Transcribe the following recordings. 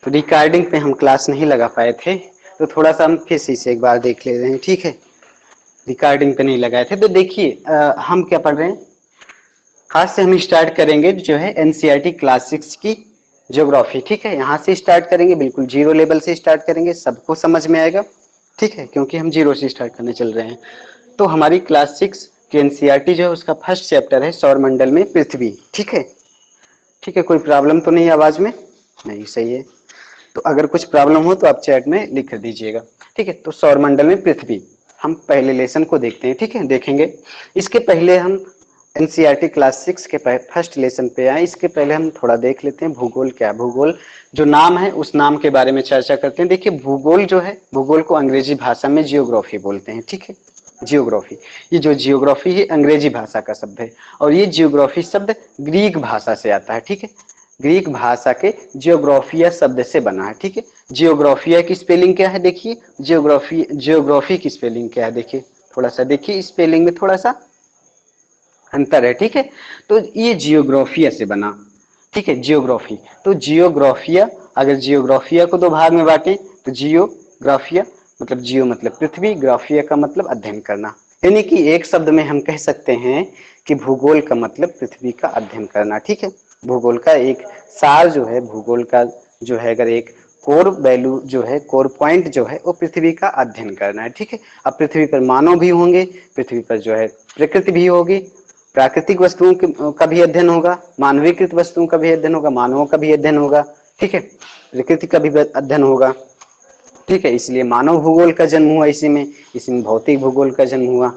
तो रिकॉर्डिंग पे हम क्लास नहीं लगा पाए थे, तो थोड़ा सा हम फिर से एक बार देख ले रहे हैं, ठीक है। रिकॉर्डिंग पे नहीं लगाए थे, तो देखिए हम क्या पढ़ रहे हैं। खास से हम स्टार्ट करेंगे जो है एनसीईआरटी क्लास 6 की ज्योग्राफी, ठीक है। यहाँ से स्टार्ट करेंगे, बिल्कुल जीरो लेवल से स्टार्ट करेंगे, सबको समझ में आएगा, ठीक है, क्योंकि हम जीरो से स्टार्ट करने चल रहे हैं। तो हमारी क्लास 6 की एनसीईआरटी जो है उसका फर्स्ट चैप्टर है सौरमंडल में पृथ्वी, ठीक है। ठीक है, कोई प्रॉब्लम तो नहीं आवाज में? नहीं, सही है। तो अगर कुछ प्रॉब्लम हो तो आप चैट में लिख दीजिएगा, ठीक है। तो सौरमंडल में पृथ्वी हम पहले लेसन को देखते हैं, ठीक है, देखेंगे। इसके पहले हम एनसीईआरटी क्लास 6 के फर्स्ट लेसन पे आए, इसके पहले हम थोड़ा देख लेते हैं भूगोल क्या है। भूगोल जो नाम है उस नाम के बारे में चर्चा करते हैं। देखिए भूगोल जो है, भूगोल को अंग्रेजी भाषा में जियोग्राफी बोलते हैं, ठीक है। जियोग्राफी, ये जो जियोग्राफी है अंग्रेजी भाषा का शब्द है, और ये जियोग्राफी शब्द ग्रीक भाषा से आता है, ठीक है। ग्रीक भाषा के जियोग्राफिया शब्द से बना है, ठीक है। जियोग्राफिया की स्पेलिंग क्या है देखिए, जियोग्राफी की स्पेलिंग क्या है देखिए, थोड़ा सा देखिए स्पेलिंग में थोड़ा सा अंतर है, ठीक है। तो ये जियोग्राफिया से बना, ठीक है, जियोग्राफी। तो जियोग्राफिया, अगर जियोग्राफिया को दो भाग में बांटे तो जियोग्राफिया मतलब जियो मतलब पृथ्वी, ग्राफिया का मतलब अध्ययन करना, यानी कि एक शब्द में हम कह सकते हैं कि भूगोल का मतलब पृथ्वी का अध्ययन करना, ठीक है। भूगोल का एक सार जो है, भूगोल का जो है अगर एक कोर वैल्यू जो है, कोर पॉइंट जो है वो पृथ्वी का अध्ययन करना है, ठीक है। अब पृथ्वी पर मानव भी होंगे, पृथ्वी पर जो है प्रकृति भी होगी, प्राकृतिक वस्तुओं का भी अध्ययन होगा, मानवीकृत वस्तुओं का भी अध्ययन होगा, मानवों का भी अध्ययन होगा, ठीक है, प्रकृति का भी अध्ययन होगा, ठीक है। इसलिए मानव भूगोल का जन्म हुआ इसी में भौतिक भूगोल का जन्म हुआ।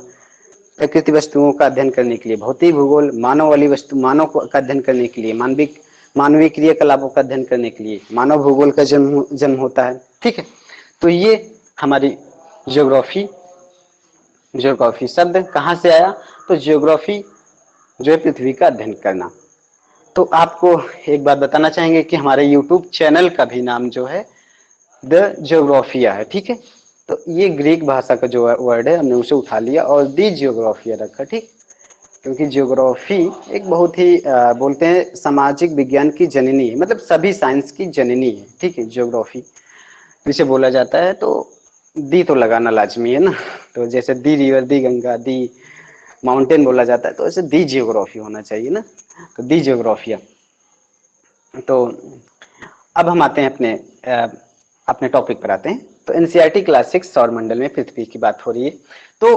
प्रकृति वस्तुओं का अध्ययन करने के लिए भौतिक भूगोल, मानव वाली वस्तु मानव का अध्ययन करने के लिए मानवीय क्रियाकलापों का अध्ययन करने के लिए मानव भूगोल का जन्म होता है, ठीक है। तो ये हमारी ज्योग्राफी, ज्योग्राफी शब्द कहाँ से आया? तो ज्योग्राफी जो है पृथ्वी का अध्ययन करना। तो आपको एक बात बताना चाहेंगे कि हमारे यूट्यूब चैनल का भी नाम जो है द ज्योग्राफिया है, ठीक है। तो ये ग्रीक भाषा का जो वर्ड है हमने उसे उठा लिया और दी ज्योग्राफिया रखा, ठीक। क्योंकि ज्योग्राफी एक बहुत ही बोलते हैं सामाजिक विज्ञान की जननी है, मतलब सभी साइंस की जननी है, ठीक है, ज्योग्राफी जिसे बोला जाता है। तो दी तो लगाना लाजमी है ना, तो जैसे the river, the Ganga, the mountain बोला जाता है, तो ऐसे दी जियोग्राफी होना चाहिए ना, तो दी जियोग्राफिया। तो अब हम आते हैं अपने टॉपिक पर आते हैं। तो एनसीईआरटी क्लास 6 सौरमंडल में पृथ्वी की बात हो रही है। तो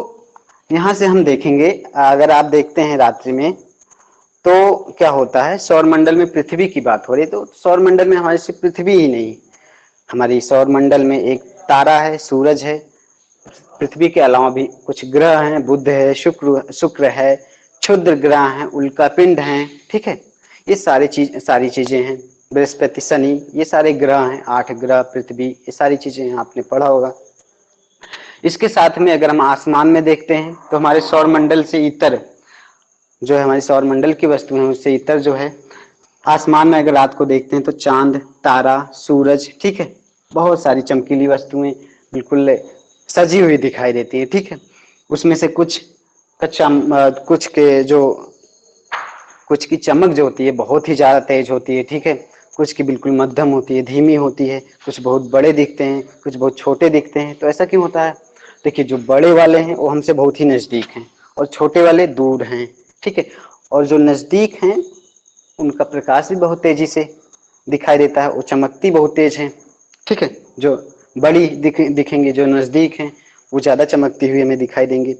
यहाँ से हम देखेंगे, अगर आप देखते हैं रात्रि में तो क्या होता है, सौरमंडल में पृथ्वी की बात हो रही है। तो सौरमंडल में हमारी सिर्फ पृथ्वी ही नहीं, हमारी सौरमंडल में एक तारा है, सूरज है, पृथ्वी के अलावा भी कुछ ग्रह हैं, बुध है, शुक्र है, क्षुद्र ग्रह हैं, उल्कापिंड हैं, ठीक है। ये सारी चीजें हैं, बृहस्पति, शनि, ये सारे ग्रह हैं, 8 ग्रह, पृथ्वी, ये सारी चीजें हैं, आपने पढ़ा होगा। इसके साथ में अगर हम आसमान में देखते हैं तो हमारे सौरमंडल से इतर जो है, हमारे सौरमंडल की वस्तु है उससे इतर जो है, आसमान में अगर रात को देखते हैं तो चांद, तारा, सूरज, ठीक है, बहुत सारी चमकीली वस्तुएं बिल्कुल सजी हुई दिखाई देती है, ठीक है। उसमें से कुछ की चमक जो होती है बहुत ही ज्यादा तेज होती है, ठीक है। कुछ की बिल्कुल मध्यम होती है, धीमी होती है, कुछ बहुत बड़े दिखते हैं, कुछ बहुत छोटे दिखते हैं। तो ऐसा क्यों होता है? देखिए जो बड़े वाले हैं वो हमसे बहुत ही नजदीक हैं और छोटे वाले दूर हैं, ठीक है। और जो नजदीक हैं उनका प्रकाश भी बहुत तेजी से दिखाई देता है, वो चमकती बहुत तेज है, ठीक है। जो बड़ी दिखेंगे, जो नजदीक हैं वो ज्यादा चमकती हुई हमें दिखाई देंगी।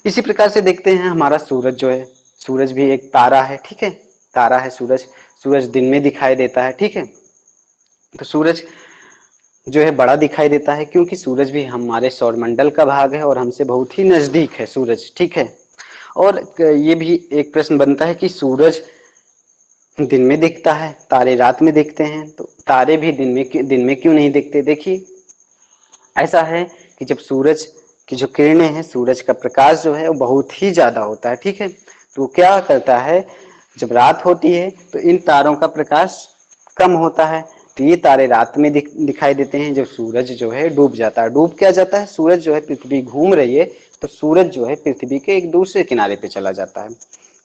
इसी प्रकार से देखते हैं हमारा सूरज जो है, सूरज भी एक तारा है, ठीक है, तारा है सूरज। सूरज दिन में दिखाई देता है, ठीक है। तो सूरज जो है बड़ा दिखाई देता है क्योंकि सूरज भी हमारे सौरमंडल का भाग है और हमसे बहुत ही नजदीक है सूरज, ठीक है। और ये भी एक प्रश्न बनता है कि सूरज दिन में दिखता है, तारे रात में दिखते हैं, तो तारे भी दिन में क्यों नहीं दिखते? देखिए ऐसा है कि जब सूरज की जो किरणें हैं, सूरज का प्रकाश जो है वो बहुत ही ज्यादा होता है, ठीक है। तो क्या करता है, जब रात होती है तो इन तारों का प्रकाश कम होता है, तो ये तारे रात में दिखाई देते हैं। जब सूरज जो है डूब जाता है, डूब क्या जाता है, सूरज जो है, पृथ्वी घूम रही है तो सूरज जो है पृथ्वी के एक दूसरे किनारे पे चला जाता है।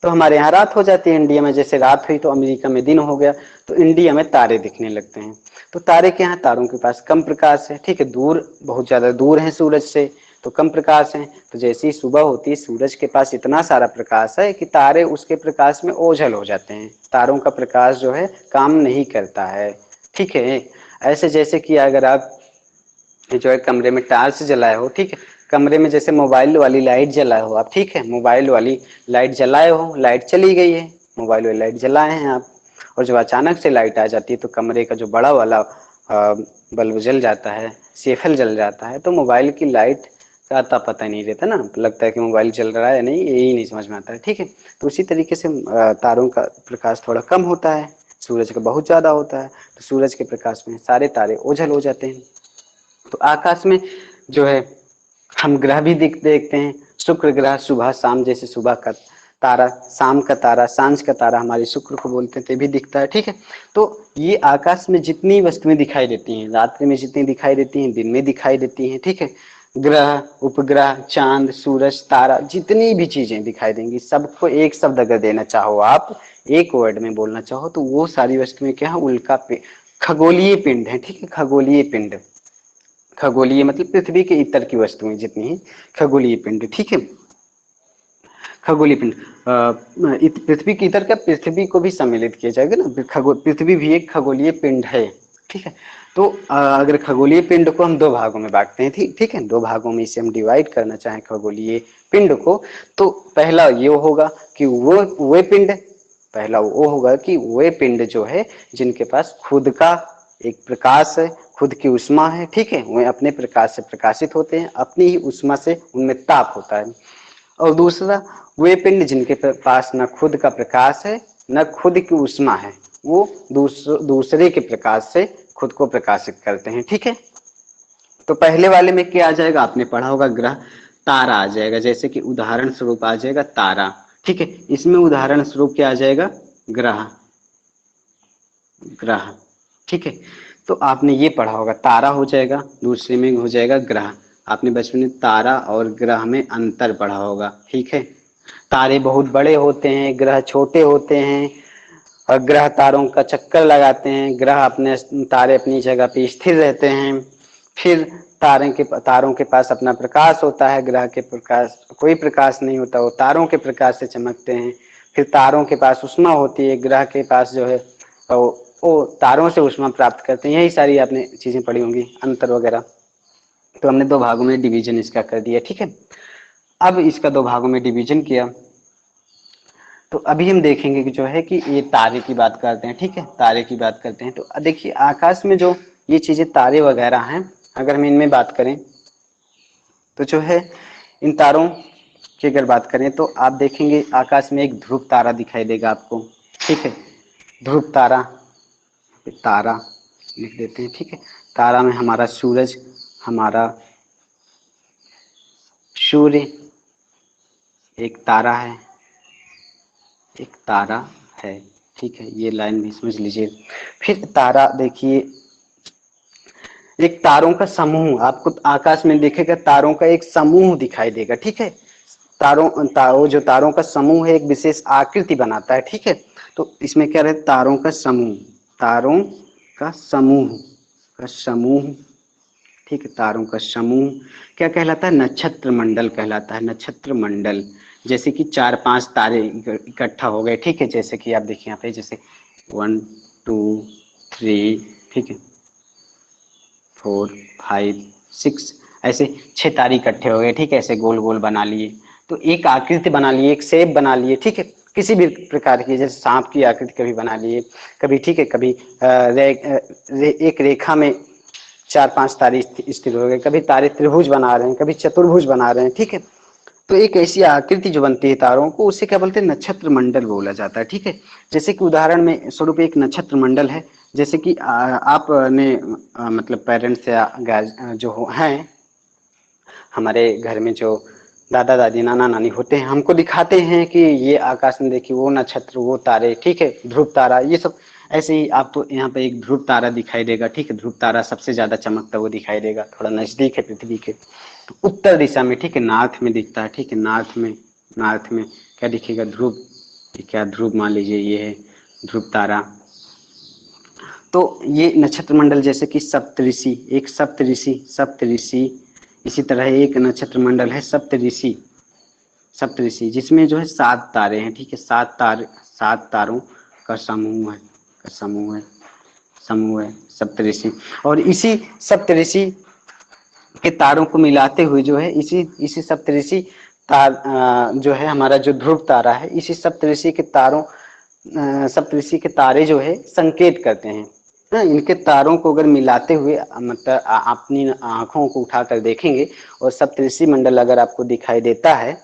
तो हमारे यहाँ रात हो जाती है, इंडिया में जैसे रात हुई तो अमेरिका में दिन हो गया, तो इंडिया में तारे दिखने लगते हैं। तो तारे के यहाँ तारों के पास कम प्रकाश है, ठीक है, दूर बहुत ज्यादा दूर है सूरज से, तो कम प्रकाश है। तो जैसे ही सुबह होती है सूरज के पास इतना सारा प्रकाश है कि तारे उसके प्रकाश में ओझल हो जाते हैं, तारों का प्रकाश जो है काम नहीं करता है, ठीक है। ऐसे जैसे कि अगर आप जो है कमरे में टार्च जलाए हो, ठीक है, कमरे में जैसे मोबाइल वाली लाइट जलाए हो आप, ठीक है, मोबाइल वाली लाइट जलाए हो, लाइट चली गई है, मोबाइल वाली लाइट जलाए हैं आप, और जब अचानक से लाइट आ जाती है तो कमरे का जो बड़ा वाला बल्ब जल जाता है, सेफल जल जाता है, तो मोबाइल की लाइट का अता पता नहीं रहता ना, लगता है कि मोबाइल जल रहा है या नहीं, यही नहीं समझ में आता है, ठीक है। तो उसी तरीके से तारों का प्रकाश थोड़ा कम होता है, सूरज का बहुत ज्यादा होता है, तो सूरज के प्रकाश में सारे तारे ओझल हो जाते हैं। तो आकाश में जो है हम ग्रह भी देखते हैं, शुक्र ग्रह सुबह शाम, जैसे सुबह का तारा, शाम का तारा, सांझ का तारा हमारे शुक्र को बोलते हैं, ते भी दिखता है, ठीक है। तो ये आकाश में जितनी वस्तुएं दिखाई देती हैं, रात्रि में जितनी दिखाई देती हैं, दिन में दिखाई देती हैं, ठीक है, ग्रह, उपग्रह, चांद, सूरज, तारा, जितनी भी चीजें दिखाई देंगी, सबको एक शब्द अगर देना चाहो आप, एक वर्ड में बोलना चाहो, तो वो सारी वस्तुएं क्या है, उल्का पे खगोलीय पिंड है, ठीक है, खगोलीय पिंड, खगोलीय मतलब पृथ्वी के इतर की वस्तुएं जितनी हैं, खगोलीय पिंड, ठीक है, खगोलीय पिंड। पृथ्वी के इतर का पृथ्वी को भी सम्मिलित किया जाएगा ना, पृथ्वी भी एक खगोलीय पिंड है, ठीक है। तो अगर खगोलीय पिंड को हम दो भागों में बांटते हैं, ठीक है, दो भागों में इसे हम डिवाइड करना चाहें खगोलीय पिंड को, तो पहला ये होगा कि वो पिंड, पहला वो होगा कि वे पिंड जो है जिनके पास खुद का एक प्रकाश है, खुद की उष्मा है, ठीक है, वे अपने प्रकाश से प्रकाशित होते हैं, अपनी ही उष्मा से उनमें ताप होता है। और दूसरा वे पिंड जिनके पास न खुद का प्रकाश है न खुद की उष्मा है, वो दूसरे के प्रकाश से खुद को प्रकाशित करते हैं, ठीक है। तो पहले वाले में क्या आ जाएगा, आपने पढ़ा होगा ग्रह, तारा आ जाएगा, जैसे कि उदाहरण स्वरूप आ जाएगा तारा, ठीक है, इसमें उदाहरण स्वरूप क्या आ जाएगा, ग्रह, ग्रह, ठीक है। तो आपने ये पढ़ा होगा, तारा हो जाएगा, दूसरे में हो जाएगा ग्रह, आपने बचपन में तारा और ग्रह में अंतर पढ़ा होगा, ठीक है। तारे बहुत बड़े होते हैं, ग्रह छोटे होते हैं, और ग्रह तारों का चक्कर लगाते हैं, ग्रह अपने तारे अपनी जगह पे स्थिर रहते हैं, फिर तारों के पास अपना प्रकाश होता है, ग्रह के प्रकाश कोई प्रकाश नहीं होता, वो तारों के प्रकाश से चमकते हैं, फिर तारों के पास उष्मा होती है, ग्रह के पास जो है वो तारों से उष्मा प्राप्त करते हैं, यही सारी आपने चीजें पढ़ी होंगी, अंतर वगैरह। तो हमने दो भागों में डिवीजन इसका कर दिया, ठीक है। अब इसका दो भागों में डिवीजन किया, तो अभी हम देखेंगे कि जो है कि ये तारे की बात करते हैं, ठीक है, तारे की बात करते हैं। तो देखिए आकाश में जो ये चीजें तारे वगैरह हैं, अगर हम इनमें बात करें तो जो है इन तारों की अगर बात करें तो आप देखेंगे आकाश में एक ध्रुव तारा दिखाई देगा आपको, ठीक है, ध्रुव तारा, तारा लिख देते हैं, ठीक है। तारा में हमारा सूरज, हमारा सूर्य एक तारा है, एक तारा है, ठीक है, ये लाइन भी समझ लीजिए। फिर तारा देखिए एक तारों का समूह आपको आकाश में दिखेगा, तारों का एक समूह दिखाई देगा, ठीक है, जो तारों का समूह है एक विशेष आकृति बनाता है, ठीक है। तो इसमें क्या रहता है, तारों का समूह, तारों का समूह, का समूह, ठीक है, तारों का समूह क्या कहलाता है, नक्षत्र मंडल कहलाता है, नक्षत्र मंडल। जैसे कि चार पांच तारे इकट्ठा हो गए, ठीक है, जैसे कि आप देखिए यहाँ पे जैसे 1 2 3, ठीक है, 4 5 6, ऐसे 6 तारे इकट्ठे हो गए, ठीक है, ऐसे गोल गोल बना लिए, तो एक आकृति बना लिए, एक शेप बना लिए, ठीक है, किसी भी प्रकार की, जैसे सांप की आकृति कभी बना लिए, कभी, ठीक है, कभी एक रेखा में चार पांच तारे स्थिर हो गए, कभी तारे त्रिभुज बना रहे हैं, कभी चतुर्भुज बना रहे हैं, ठीक है। तो एक ऐसी आकृति जो बनती है तारों को, उसे क्या बोलते हैं, नक्षत्र मंडल बोला जाता है, ठीक है। जैसे कि उदाहरण में स्वरूप एक नक्षत्र मंडल है, जैसे कि आपने मतलब पेरेंट्स या जो हैं हमारे घर में, जो दादा दादी नाना नानी होते हैं, हमको दिखाते हैं कि ये आकाश में देखिए वो नक्षत्र, वो तारे, ठीक है, ध्रुव तारा, ये सब। ऐसे ही आपको यहाँ पे एक ध्रुव तारा दिखाई देगा, ठीक है, ध्रुव तारा सबसे ज्यादा चमकता वो दिखाई देगा, थोड़ा नजदीक है पृथ्वी के, तो उत्तर दिशा में, ठीक है, नॉर्थ में दिखता है, ठीक है, नॉर्थ में क्या दिखेगा, ध्रुव ये क्या ध्रुव मान लीजिए, ये है ध्रुव तारा। तो ये नक्षत्र मंडल जैसे कि सप्तऋषि, एक सप्तऋषि, सप्तऋषि, इसी तरह एक नक्षत्र मंडल है सप्तऋषि, सप्तऋषि जिसमें जो है 7 तारे हैं, ठीक है, 7 तारों का समूह है, समूह है सप्तऋषि। और इसी सप्तऋषि के तारों को मिलाते हुए जो है इसी सप्तऋषि तार जो है हमारा जो ध्रुव तारा है, इसी सप्तऋषि के तारों सप्तऋषि के तारे जो है संकेत करते हैं ना। इनके तारों को अगर मिलाते हुए मतलब अपनी आंखों को उठाकर देखेंगे और सप्तऋषि मंडल अगर आपको दिखाई देता है,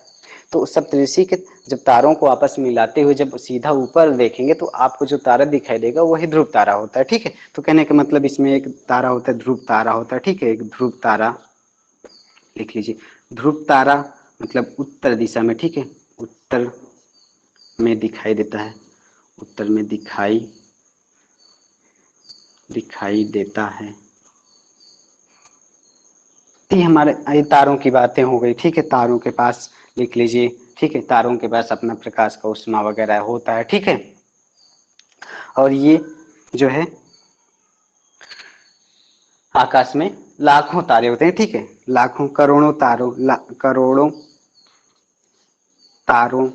तो सप्तऋषि के जब तारों को आपस में मिलाते हुए जब सीधा ऊपर देखेंगे तो आपको जो तारा दिखाई देगा वही ध्रुव तारा होता है, ठीक है। तो कहने का मतलब इसमें एक तारा होता है, ध्रुव तारा होता है, ठीक है, एक ध्रुव तारा लिख लीजिए। ध्रुव तारा मतलब उत्तर दिशा में, ठीक है, उत्तर में दिखाई देता है, उत्तर में दिखाई देता है। ये हमारे ये तारों की बातें हो गई, ठीक है। तारों के पास लिख लीजिए, ठीक है, तारों के पास अपना प्रकाश का ऊष्मा वगैरह होता है, ठीक है। और ये जो है आकाश में लाखों तारे होते हैं, ठीक है, लाखों करोड़ों करोड़ों तारों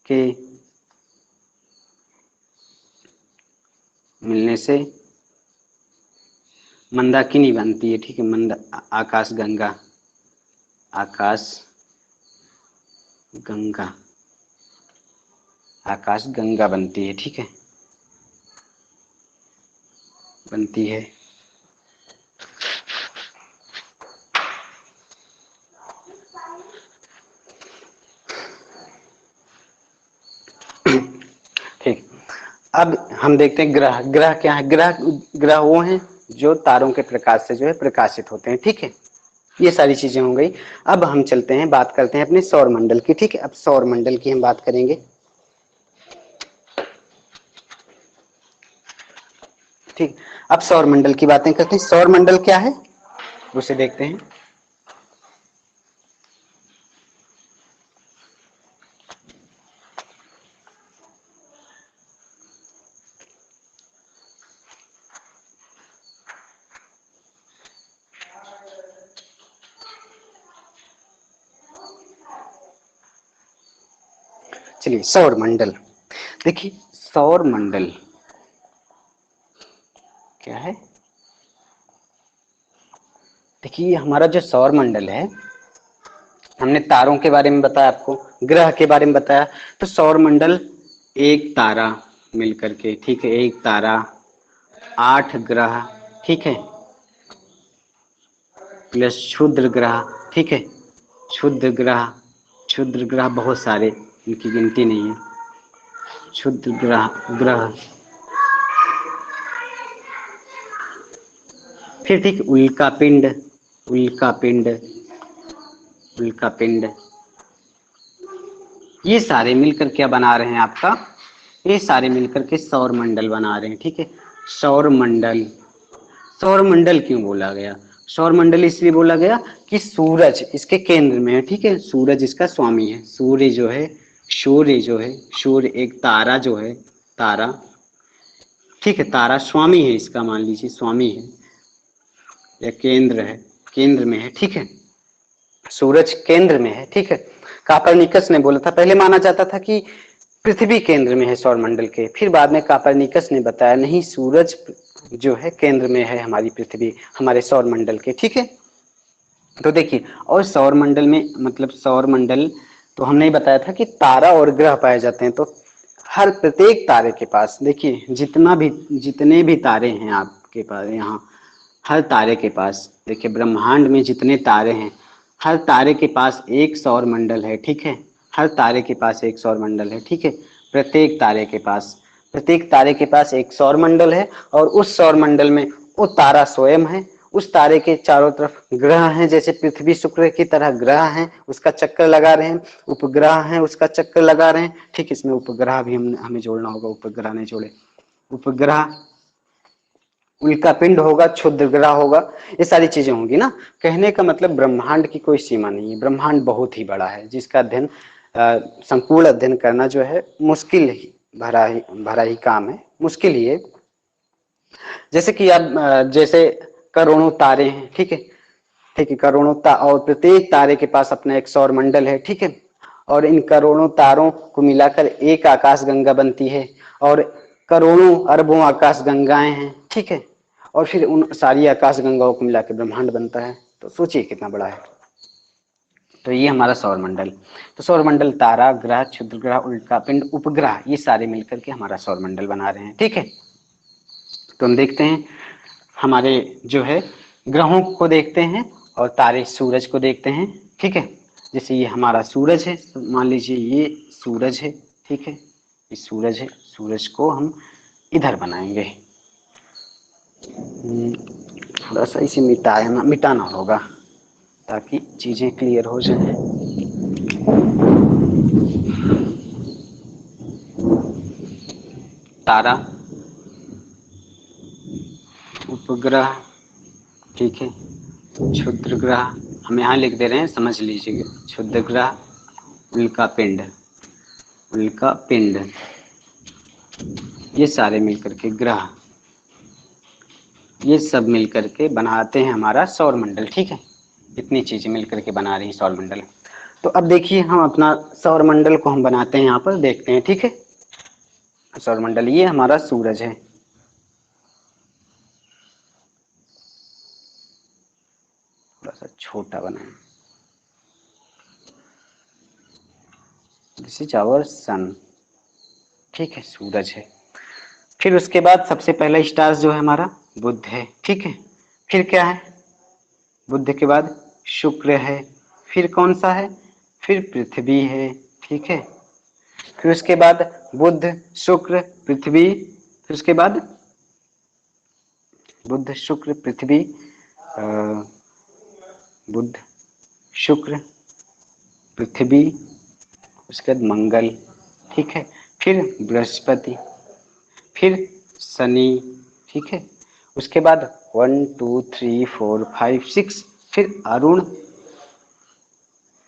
के मिलने से मंदाकिनी बनती है, ठीक है, आकाश गंगा, आकाश गंगा, आकाश गंगा बनती है, ठीक है, बनती है। ठीक, अब हम देखते हैं ग्रह। ग्रह क्या है? ग्रह वो हैं जो तारों के प्रकाश से जो है प्रकाशित होते हैं, ठीक है। ये सारी चीजें हो गई। अब हम चलते हैं, बात करते हैं अपने सौर मंडल की, ठीक है। अब सौर मंडल की हम बात करेंगे, ठीक। अब सौर मंडल की बातें करते हैं। सौर मंडल क्या है उसे देखते हैं। चलिए, सौर मंडल देखिए, सौर मंडल क्या है? देखिए, हमारा जो सौर मंडल है, हमने तारों के बारे में बताया, आपको ग्रह के बारे में बताया, तो सौर मंडल एक तारा मिलकर के, ठीक है, एक तारा, 8 ग्रह, ठीक है, प्लस क्षुद्र ग्रह, ठीक है, क्षुद्र ग्रह बहुत सारे, इनकी गिनती नहीं है, क्षुद्र ग्रह फिर ठीक उल्का पिंड, उल्का पिंड, उल्का पिंड, ये सारे मिलकर क्या बना रहे हैं आपका? ये सारे मिलकर के सौर मंडल बना रहे हैं, ठीक है। सौर मंडल, सौर मंडल क्यों बोला गया? सौर मंडल इसलिए बोला गया कि सूरज इसके केंद्र में है, ठीक है, सूरज इसका स्वामी है। सूर्य जो है, सूर्य एक तारा जो है, तारा, ठीक है, तारा स्वामी है इसका, मान लीजिए स्वामी है या केंद्र है, केंद्र में है, ठीक है, सूरज केंद्र में है, ठीक है। कापरनिकस ने बोला था, पहले माना जाता था कि पृथ्वी केंद्र में है सौर मंडल के, फिर बाद में कापरनिकस ने बताया नहीं, सूरज जो है केंद्र में है हमारी पृथ्वी, हमारे सौर मंडल के, ठीक है। तो देखिए, और सौर मंडल में मतलब सौर मंडल तो हमने ही बताया था कि तारा और ग्रह पाए जाते हैं। तो हर प्रत्येक तारे के पास देखिए, जितने भी तारे हैं आपके पास यहाँ, हर तारे के पास देखिए, ब्रह्मांड में जितने तारे हैं, हर तारे के पास एक सौर मंडल है, ठीक है, हर तारे के पास एक सौर मंडल है, ठीक है। प्रत्येक तारे के पास एक सौर मंडल है, और उस सौर मंडल में वो तारा स्वयं है, उस तारे के चारों तरफ ग्रह हैं, जैसे पृथ्वी शुक्र की तरह ग्रह हैं, उसका चक्कर लगा रहे हैं, उपग्रह हैं, उसका चक्कर लगा रहे हैं, ठीक। इसमें उपग्रह भी हमें जोड़ना होगा, उपग्रह नहीं जोड़े, उपग्रह, उल्का पिंड होगा, क्षुद्र ग्रह होगा, ये सारी चीजें होंगी ना। कहने का मतलब ब्रह्मांड की कोई सीमा नहीं है, ब्रह्मांड बहुत ही बड़ा है, जिसका अध्ययन संपूर्ण अध्ययन करना जो है मुश्किल ही भरा ही काम है, मुश्किल ही है। जैसे कि आप जैसे करोड़ों तारे हैं, ठीक है, ठीक है, करोड़ों और प्रत्येक तारे के पास अपना एक सौर मंडल है, ठीक है, और इन करोड़ों तारों को मिलाकर एक आकाश गंगा बनती है, और करोड़ों अरबों आकाश गंगाएं हैं, ठीक है, और फिर उन सारी आकाश गंगाओं को मिलाकर ब्रह्मांड बनता है। तो सोचिए कितना बड़ा है। तो ये हमारा सौर मंडल। तो सौर मंडल तारा, ग्रह, क्षुद्र ग्रह, उल्का पिंड, उपग्रह, ये सारे मिलकर के हमारा सौर मंडल बना रहे हैं, ठीक है। तो हम देखते हैं हमारे जो है ग्रहों को देखते हैं और तारे सूरज को देखते हैं, ठीक है। जैसे ये हमारा सूरज है, तो मान लीजिए ये सूरज है, ठीक है, ये सूरज है, सूरज को हम इधर बनाएंगे। थोड़ा सा इसे मिटाना होगा ताकि चीजें क्लियर हो जाए। तारा, उपग्रह, ठीक है, क्षुद्र ग्रह, हम यहाँ लिख दे रहे हैं, समझ लीजिएगा, क्षुद्र ग्रह, उल्का पिंड, उल्का पिंड, ये सारे मिलकर के ग्रह, ये सब मिलकर के बनाते हैं हमारा सौर मंडल, ठीक है। इतनी चीजें मिलकर के बना रही हैं सौर मंडल। तो अब देखिए हम अपना सौर मंडल को हम बनाते हैं, यहाँ पर देखते हैं, ठीक है। सौर मंडल, ये हमारा सूरज है, थोड़ा सा छोटा बनाएं। दिस इज आवर सन, ठीक है, सूरज है। फिर उसके बाद सबसे पहला स्टार जो है हमारा बुध है, ठीक है। फिर क्या है, बुध के बाद शुक्र है, फिर कौन सा है, फिर पृथ्वी है, ठीक है। फिर उसके बाद बुध, शुक्र, पृथ्वी, फिर उसके बाद बुध, शुक्र, पृथ्वी, बुध, शुक्र, पृथ्वी, उसके बाद मंगल, ठीक है, फिर बृहस्पति, फिर शनि, ठीक है। उसके बाद 1 2 3 4 5 6, फिर अरुण,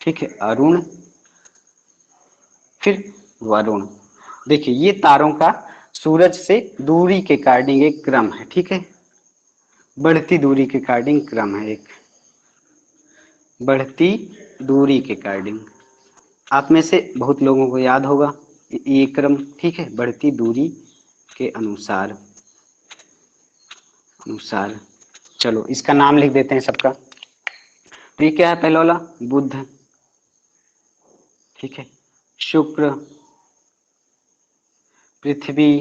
ठीक है, अरुण, फिर वरुण। देखिए ये तारों का सूरज से दूरी के अकॉर्डिंग एक क्रम है, ठीक है, बढ़ती दूरी के अकॉर्डिंग क्रम है, एक बढ़ती दूरी के अकॉर्डिंग। आप में से बहुत लोगों को याद होगा ये क्रम, ठीक है, बढ़ती दूरी के अनुसार अनुसार। चलो इसका नाम लिख देते हैं सबका। तो ये क्या है, पहला वाला बुध, ठीक है, शुक्र, पृथ्वी,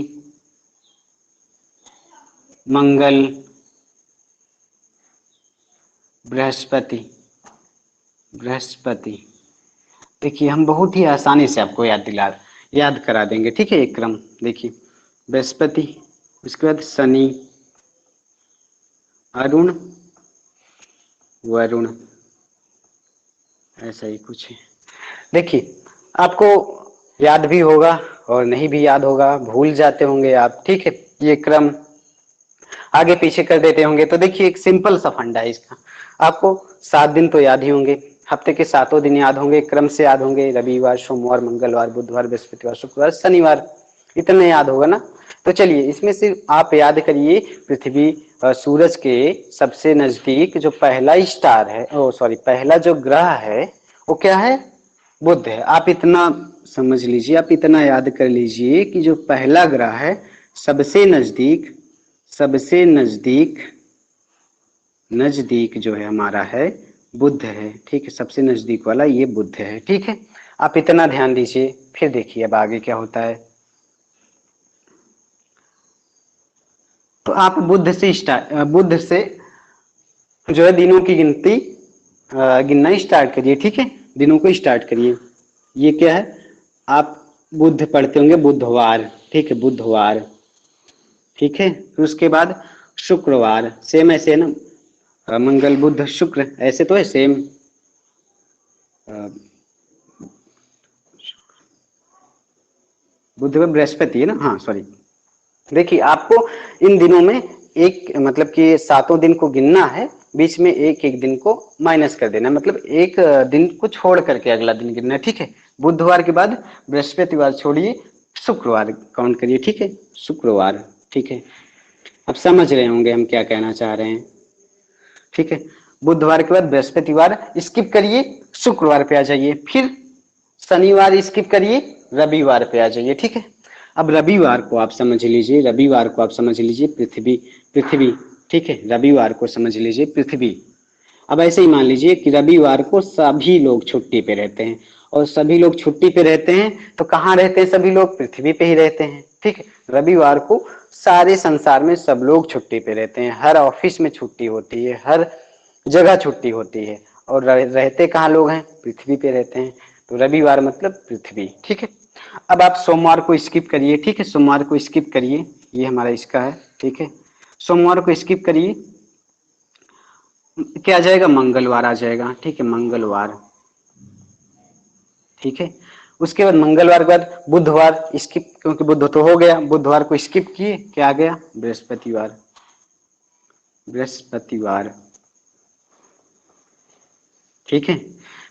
मंगल, बृहस्पति, बृहस्पति। देखिए हम बहुत ही आसानी से आपको याद करा देंगे, ठीक है, एक क्रम। देखिए बृहस्पति, उसके बाद शनि, अरुण, वरुण, ऐसा ही कुछ है। देखिए आपको याद भी होगा और नहीं भी याद होगा, भूल जाते होंगे आप, ठीक है, ये क्रम आगे पीछे कर देते होंगे। तो देखिए एक सिंपल सा फंडा है इसका, आपको 7 दिन तो याद ही होंगे, हफ्ते के 7 दिन याद होंगे, क्रम से याद होंगे, रविवार, सोमवार, मंगलवार, बुधवार, बृहस्पतिवार, शुक्रवार, शनिवार, इतना याद होगा ना। तो चलिए इसमें से आप याद करिए, पृथ्वी सूरज के सबसे नजदीक जो पहला स्टार है, ओ सॉरी, पहला जो ग्रह है वो क्या है, बुध है। आप इतना समझ लीजिए, आप इतना याद कर लीजिए कि जो पहला ग्रह है सबसे नजदीक, सबसे नजदीक, नजदीक जो है हमारा है बुध है, ठीक है, सबसे नजदीक वाला ये बुध है, ठीक है। आप इतना ध्यान दीजिए, फिर देखिए अब आगे क्या होता है। तो आप बुध से जो है दिनों की गिनती गिनना स्टार्ट करिए, ठीक है, दिनों को स्टार्ट करिए। ये क्या है, आप बुध पढ़ते होंगे, बुधवार, ठीक है, बुधवार, ठीक है। फिर उसके बाद शुक्रवार, सेम ऐसे है ना, मंगल बुध शुक्र, ऐसे तो है सेम। बुध में बृहस्पति है ना, हाँ सॉरी। देखिए आपको इन दिनों में एक मतलब कि 7 दिन को गिनना है, बीच में एक एक दिन को माइनस कर देना है, मतलब एक दिन को छोड़ करके अगला दिन गिनना है, ठीक है। बुधवार के बाद बृहस्पतिवार छोड़िए, शुक्रवार काउंट करिए, ठीक है, शुक्रवार, ठीक है। अब समझ रहे होंगे हम क्या कहना चाह रहे हैं, ठीक है। बुधवार के बाद बृहस्पतिवार स्किप करिए, शुक्रवार पे आ जाइए, फिर शनिवार स्किप करिए, रविवार पे आ जाइए, ठीक है। अब रविवार को आप समझ लीजिए, रविवार को आप समझ लीजिए पृथ्वी, पृथ्वी, ठीक है, रविवार को समझ लीजिए पृथ्वी। अब ऐसे ही मान लीजिए कि रविवार को सभी लोग छुट्टी पे रहते हैं, और सभी लोग छुट्टी पे रहते हैं तो कहाँ रहते हैं सभी लोग, पृथ्वी पे ही रहते हैं, ठीक है। रविवार को सारे संसार में सब लोग छुट्टी पे रहते हैं, हर ऑफिस में छुट्टी होती है, हर जगह छुट्टी होती है, और रहते कहाँ लोग हैं, पृथ्वी पे रहते हैं, तो रविवार मतलब पृथ्वी, ठीक है। अब आप सोमवार को स्किप करिए, ठीक है, सोमवार को स्किप करिए, ये हमारा इसका है, ठीक है। सोमवार को स्किप करिए, क्या आ जाएगा, मंगलवार आ जाएगा, ठीक है, मंगलवार, ठीक है। उसके बाद मंगलवार के बाद बुधवार स्किप, क्योंकि बुध तो हो गया, बुधवार को स्किप किए, क्या आ गया, बृहस्पतिवार, बृहस्पतिवार, ठीक है।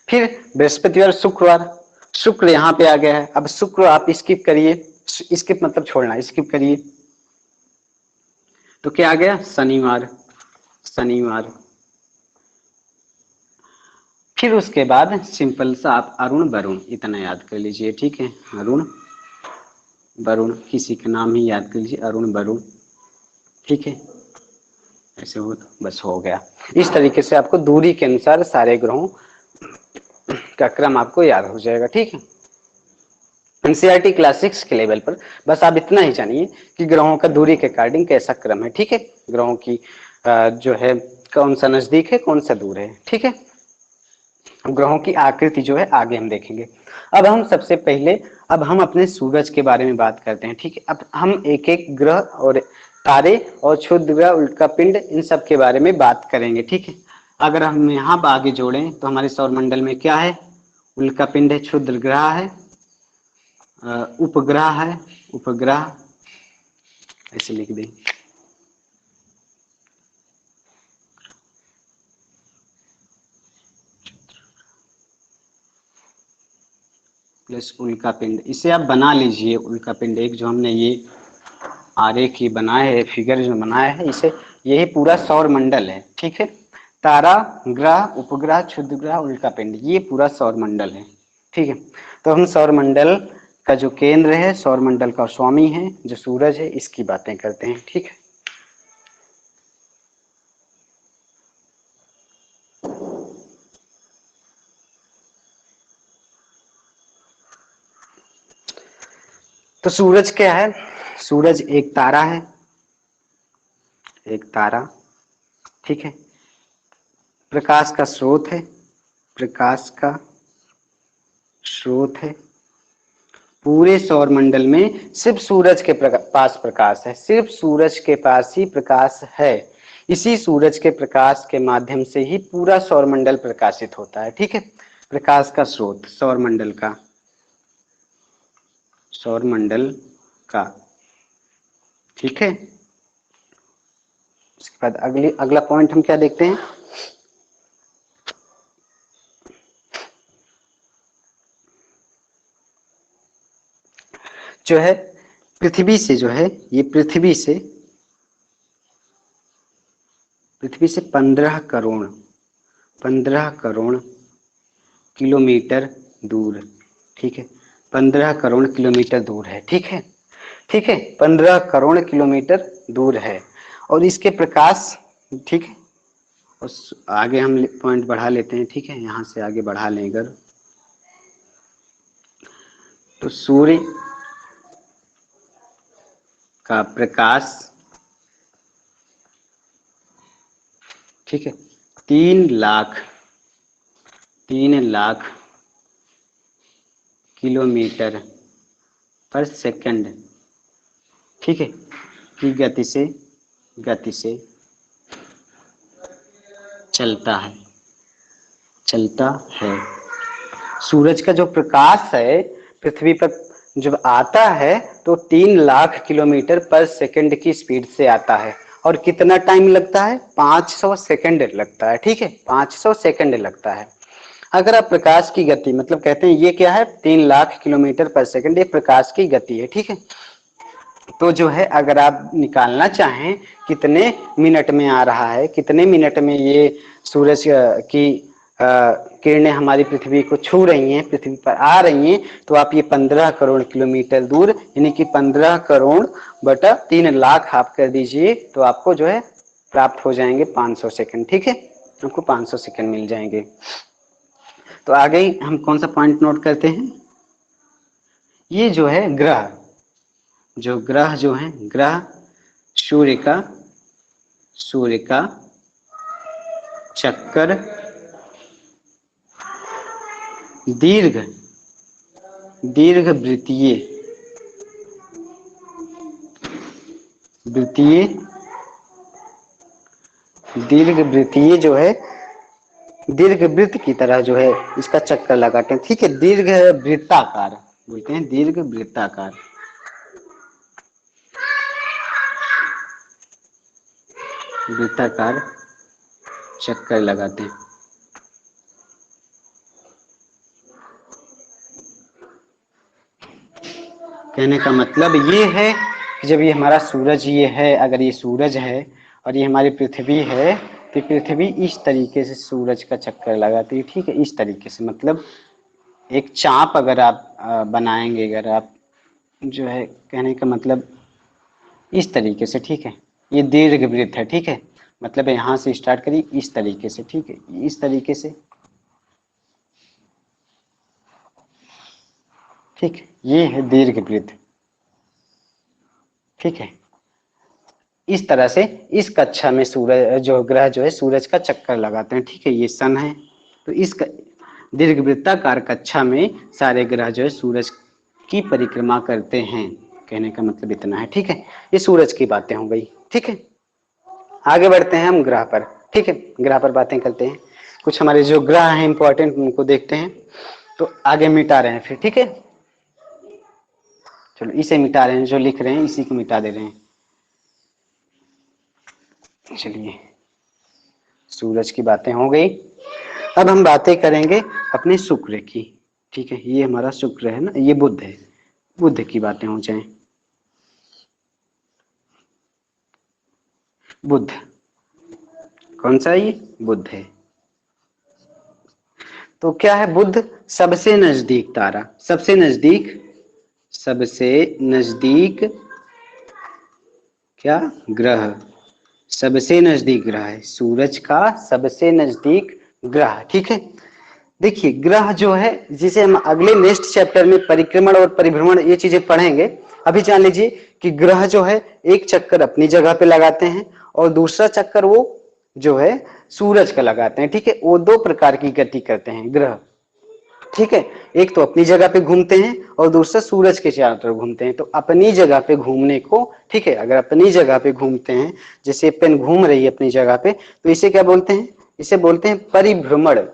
फिर बृहस्पतिवार, शुक्रवार, शुक्र यहाँ पे आ गया है, अब शुक्र आप स्किप करिए, स्किप मतलब छोड़ना, स्किप करिए, तो क्या आ गया, शनिवार, शनिवार। फिर उसके बाद सिंपल सा आप अरुण वरुण इतना याद कर लीजिए, ठीक है, अरुण वरुण, किसी का नाम ही याद कर लीजिए, अरुण वरुण, ठीक है, ऐसे हो बस हो गया। इस तरीके से आपको दूरी के अनुसार सारे ग्रहों का क्रम आपको याद हो जाएगा, ठीक है। एनसीईआरटी क्लास 6 के लेवल पर बस आप इतना ही जानिए कि ग्रहों का दूरी के अकॉर्डिंग कैसा क्रम है, ठीक है, ग्रहों की जो है कौन सा नजदीक है कौन सा दूर है, ठीक है। ग्रहों की आकृति जो है आगे हम देखेंगे। अब हम सबसे पहले, अब हम अपने सूरज के बारे में बात करते हैं, ठीक है। अब हम एक एक ग्रह और तारे और क्षुद्र ग्रह, उल्कापिंड, इन सब के बारे में बात करेंगे, ठीक है। अगर हम यहाँ आगे जोड़ें तो हमारे सौरमंडल में क्या है, उल्कापिंड है, क्षुद्र ग्रह है, उपग्रह है, उपग्रह ऐसे लिख दें, प्लस उल्कापिंड, इसे आप बना लीजिए, उल्कापिंड एक जो हमने ये आरेख ये बनाया है, फिगर जो बनाया है, इसे यही पूरा सौर मंडल है, ठीक है। तारा, ग्रह, उपग्रह, क्षुद्र ग्रह, उल्कापिंड, ये पूरा सौर मंडल है, ठीक है। तो हम सौर मंडल का जो केंद्र है, सौर मंडल का स्वामी है जो सूरज है, इसकी बातें करते हैं, ठीक है। तो सूरज क्या है, सूरज एक तारा है, एक तारा, ठीक है, प्रकाश का स्रोत है, प्रकाश का स्रोत है। पूरे सौर मंडल में सिर्फ सूरज के पास प्रकाश है, सिर्फ सूरज के पास ही प्रकाश है। इसी सूरज के प्रकाश के माध्यम से ही पूरा सौर मंडल प्रकाशित होता है, ठीक है। प्रकाश का स्रोत सौर मंडल का, सौर मंडल का, ठीक है। उसके बाद अगला पॉइंट हम क्या देखते हैं, जो है पृथ्वी से, जो है ये पृथ्वी से 15 करोड़ किलोमीटर दूर, ठीक है, 15 करोड़ किलोमीटर दूर है, ठीक है, ठीक है, 15 करोड़ किलोमीटर दूर है। और इसके प्रकाश, ठीक है, उस आगे हम पॉइंट बढ़ा लेते हैं, ठीक है, यहाँ से आगे बढ़ा लें अगर, तो सूर्य का प्रकाश, ठीक है, 3 लाख किलोमीटर पर सेकंड, ठीक है, की गति से चलता है। सूरज का जो प्रकाश है पृथ्वी पर जब आता है तो 3 लाख किलोमीटर पर सेकंड की स्पीड से आता है, और कितना टाइम लगता है, 500 सेकंड लगता है, ठीक है, 500 सेकंड लगता है। अगर आप प्रकाश की गति मतलब कहते हैं ये क्या है 3 लाख किलोमीटर पर सेकंड, ये प्रकाश की गति है, ठीक है। तो जो है अगर आप निकालना चाहें कितने मिनट में आ रहा है, कितने मिनट में ये सूरज की किरणें हमारी पृथ्वी को छू रही हैं, पृथ्वी पर आ रही हैं, तो आप ये 15 करोड़ किलोमीटर दूर यानी कि 15 करोड़/3 लाख आप कर दीजिए, तो आपको जो है प्राप्त हो जाएंगे 500 सेकंड, ठीक है। आपको 500 सेकंड मिल जाएंगे। तो आगे हम कौन सा पॉइंट नोट करते हैं, ये जो है ग्रह, जो ग्रह जो है ग्रह सूर्य का चक्कर दीर्घ वृत्तीय जो है दीर्घ वृत्त की तरह जो है इसका चक्कर लगाते हैं, ठीक है। दीर्घ वृत्ताकार बोलते हैं, दीर्घ वृत्ताकार चक्कर लगाते हैं। कहने का मतलब ये है कि जब ये हमारा सूरज ये है, अगर ये सूरज है और ये हमारी पृथ्वी है, तो पृथ्वी इस तरीके से सूरज का चक्कर लगाती है, ठीक है। इस तरीके से मतलब एक चाप अगर आप बनाएंगे, अगर आप जो है कहने का मतलब इस तरीके से, ठीक है। ये दीर्घ वृत्त है, ठीक है। मतलब यहाँ से स्टार्ट करिए इस तरीके से, ठीक है, इस तरीके से, ठीक। ये है दीर्घ वृत्त, ठीक है। इस तरह से इस कक्षा में सूरज जो ग्रह जो है सूरज का चक्कर लगाते हैं, ठीक है। ये सन है, तो इस दीर्घवृत्ताकार कक्षा में सारे ग्रह जो है सूरज की परिक्रमा करते हैं। कहने का मतलब इतना है, ठीक है। ये सूरज की बातें हो गई, ठीक है। आगे बढ़ते हैं हम ग्रह पर, ठीक है। ग्रह पर बातें करते हैं, कुछ हमारे जो ग्रह हैं इंपॉर्टेंट उनको देखते हैं। तो आगे मिटा रहे हैं फिर, ठीक है। चलो इसे मिटा रहे हैं, जो लिख रहे हैं इसी को मिटा दे रहे हैं। चलिए सूरज की बातें हो गई, अब हम बातें करेंगे अपने शुक्र की, ठीक है। ये हमारा शुक्र है ना, ये बुध है, बुध की बातें हो जाएं। बुध कौन सा है, ये बुध है। तो क्या है बुध, सबसे नजदीक तारा, सबसे नजदीक क्या ग्रह, सबसे नजदीक ग्रह है, सूरज का सबसे नजदीक ग्रह, ठीक है। देखिए ग्रह जो है, जिसे हम अगले नेक्स्ट चैप्टर में परिक्रमण और परिभ्रमण ये चीजें पढ़ेंगे। अभी जान लीजिए कि ग्रह जो है एक चक्कर अपनी जगह पे लगाते हैं और दूसरा चक्कर वो जो है सूरज का लगाते हैं, ठीक है। वो दो प्रकार की गति करते हैं ग्रह, ठीक है। एक तो अपनी जगह पे घूमते हैं और दूसरा सूरज के चारों तरफ घूमते हैं। तो अपनी जगह पे घूमने को, ठीक है, अगर अपनी जगह पे घूमते हैं, जैसे पेन घूम रही है अपनी जगह पे, तो इसे क्या बोलते हैं, इसे बोलते हैं परिभ्रमण,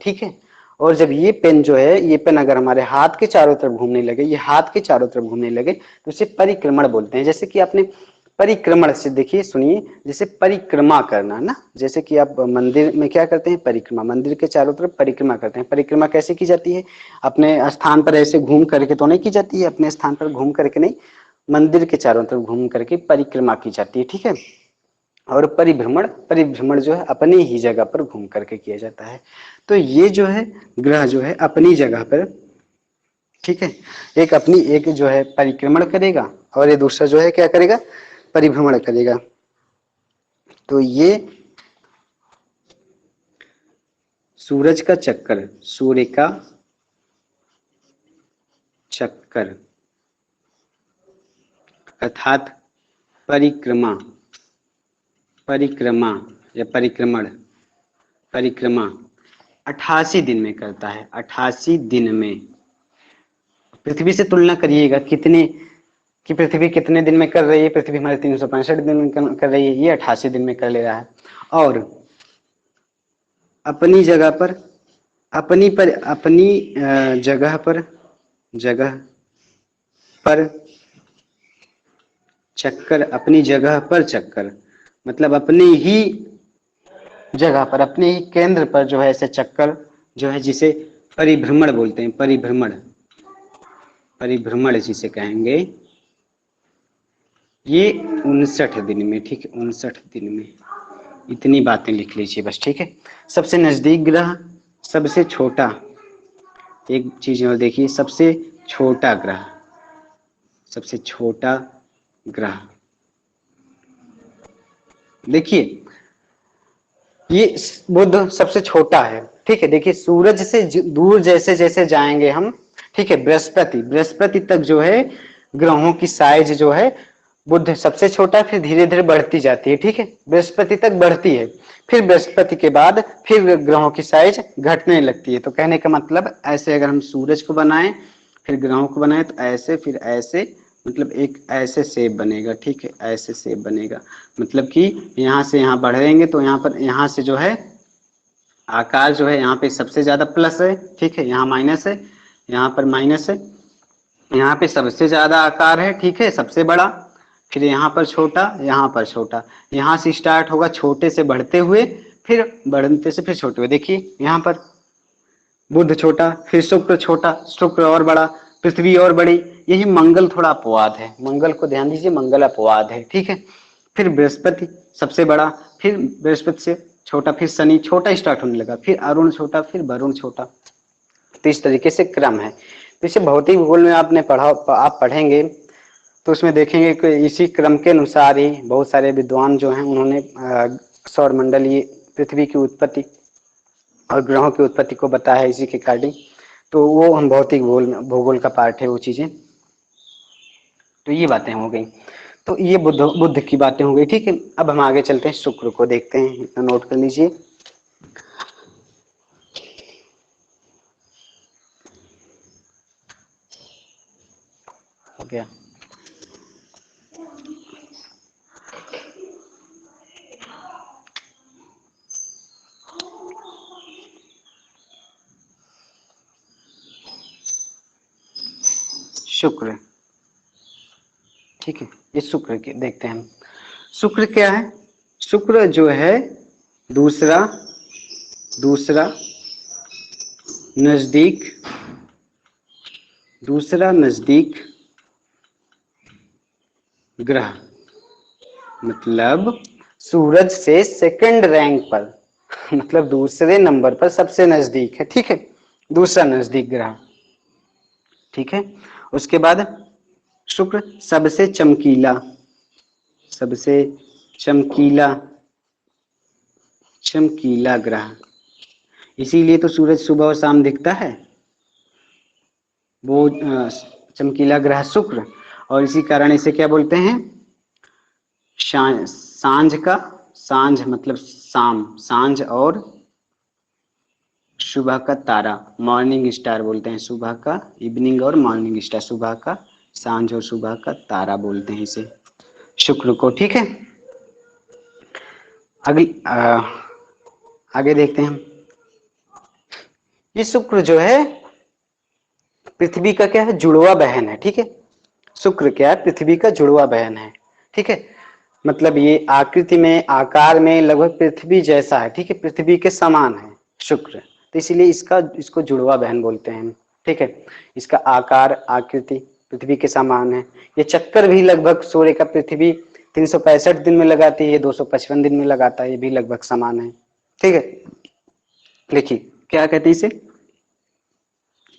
ठीक है। और जब ये पेन जो है, ये पेन अगर हमारे हाथ के चारों तरफ घूमने लगे, ये हाथ के चारों तरफ घूमने लगे, तो इसे परिक्रमण बोलते हैं। जैसे कि आपने परिक्रमण से देखिए, सुनिए, जैसे परिक्रमा करना ना, जैसे कि आप मंदिर में क्या करते हैं, परिक्रमा, मंदिर के चारों तरफ परिक्रमा करते हैं। परिक्रमा कैसे की जाती है, अपने स्थान पर ऐसे घूम करके तो नहीं की जाती है, अपने स्थान पर घूम करके नहीं, मंदिर के चारों तरफ घूम करके परिक्रमा की जाती है, ठीक है। और परिभ्रमण जो है अपनी ही जगह पर घूम करके किया जाता है। तो ये जो है ग्रह जो है अपनी जगह पर, ठीक है, एक अपनी एक जो है परिक्रमण करेगा और ये दूसरा जो है क्या करेगा, परिभ्रमण करेगा। तो ये सूरज का चक्कर, सूर्य का चक्कर अर्थात परिक्रमा या परिक्रमा 88 दिन में करता है। 88 दिन में, पृथ्वी से तुलना करिएगा कितने कि पृथ्वी कितने दिन में कर रही है, पृथ्वी हमारे 365 दिन में कर रही है, ये 88 दिन में कर ले रहा है। और अपनी जगह पर, अपनी जगह पर चक्कर, अपनी जगह पर चक्कर मतलब अपनी ही जगह पर, अपने ही केंद्र पर जो है ऐसे चक्कर जो है जिसे परिभ्रमण बोलते हैं, परिभ्रमण, परिभ्रमण जिसे कहेंगे, ये 59 दिन में, ठीक है, 59 दिन में। इतनी बातें लिख लीजिए बस, ठीक है। सबसे नजदीक ग्रह, सबसे छोटा, एक चीज और देखिए, सबसे छोटा ग्रह, सबसे छोटा ग्रह, देखिए ये बुध सबसे छोटा है, ठीक है। देखिए सूरज से दूर जैसे जैसे जाएंगे हम, ठीक है, बृहस्पति, बृहस्पति तक जो है ग्रहों की साइज जो है, बुध सबसे छोटा, फिर धीरे धीरे बढ़ती जाती है, ठीक है, बृहस्पति तक बढ़ती है, फिर बृहस्पति के बाद फिर ग्रहों की साइज घटने लगती है। तो कहने का मतलब ऐसे अगर हम सूरज को बनाएं, फिर ग्रहों को बनाएं, तो ऐसे फिर ऐसे, मतलब एक ऐसे शेप बनेगा, ठीक है, ऐसे शेप बनेगा। मतलब कि यहाँ से यहाँ बढ़ेंगे तो यहाँ पर, यहाँ से जो है आकार जो है यहाँ पे सबसे ज्यादा प्लस है, ठीक है, यहाँ माइनस है, यहाँ पर माइनस है, यहाँ पे सबसे ज्यादा आकार है, ठीक है, सबसे बड़ा, फिर यहाँ पर छोटा, यहाँ पर छोटा, यहाँ से स्टार्ट होगा छोटे से बढ़ते हुए, फिर बढ़ते से फिर छोटे हुए। देखिए यहाँ पर बुध छोटा, फिर शुक्र छोटा, शुक्र और बड़ा, पृथ्वी और बड़ी, यही मंगल थोड़ा अपवाद है, मंगल को ध्यान दीजिए, मंगल अपवाद है, ठीक है। फिर बृहस्पति सबसे बड़ा, फिर बृहस्पति से छोटा, फिर शनि छोटा स्टार्ट होने लगा, फिर अरुण छोटा, फिर वरुण छोटा। तो इस तरीके से क्रम है। तो इसे भौतिक भूगोल में आपने पढ़ा, आप पढ़ेंगे तो उसमें देखेंगे कि इसी क्रम के अनुसार ही बहुत सारे विद्वान जो हैं उन्होंने सौर मंडलीय पृथ्वी की उत्पत्ति और ग्रहों की उत्पत्ति को बताया है इसी के अकॉर्डिंग। तो वो हम भौतिक भूगोल का पार्ट है वो चीजें। तो ये बातें हो गई, तो ये बुद्ध की बातें हो गई, ठीक है। अब हम आगे चलते हैं, शुक्र को देखते हैं, इतना नोट कर लीजिए। हो गया, शुक्र, ठीक है, ये शुक्र के देखते हैं हम। शुक्र क्या है? शुक्र जो है दूसरा, दूसरा नजदीक, दूसरा नजदीक ग्रह, मतलब सूरज से सेकंड रैंक पर, मतलब दूसरे नंबर पर सबसे नजदीक है, ठीक है, दूसरा नजदीक ग्रह, ठीक है। उसके बाद शुक्र सबसे चमकीला, सबसे चमकीला, चमकीला ग्रह, इसीलिए तो सूरज सुबह और शाम दिखता है, वो चमकीला ग्रह शुक्र। और इसी कारण इसे क्या बोलते हैं? सांझ का, सांझ मतलब शाम, सांझ और सुबह का तारा, मॉर्निंग स्टार बोलते हैं, सुबह का, इवनिंग और मॉर्निंग स्टार, सुबह का, सांझ और सुबह का तारा बोलते हैं इसे, शुक्र को, ठीक है। अगली आगे देखते हैं हम। ये शुक्र जो है पृथ्वी का क्या है? जुड़वा बहन है, ठीक है। शुक्र क्या है? पृथ्वी का जुड़वा बहन है, ठीक है। मतलब ये आकृति में, आकार में लगभग पृथ्वी जैसा है, ठीक है, पृथ्वी के समान है शुक्र, तो इसीलिए इसको जुड़वा बहन बोलते हैं, ठीक है। इसका आकार, आकृति पृथ्वी के समान है। ये चक्कर भी लगभग सूर्य का पृथ्वी 365 दिन में लगाती है, 255 दिन में लगाता है, ये भी लगभग समान है, ठीक है। लिखिए क्या कहते हैं इसे?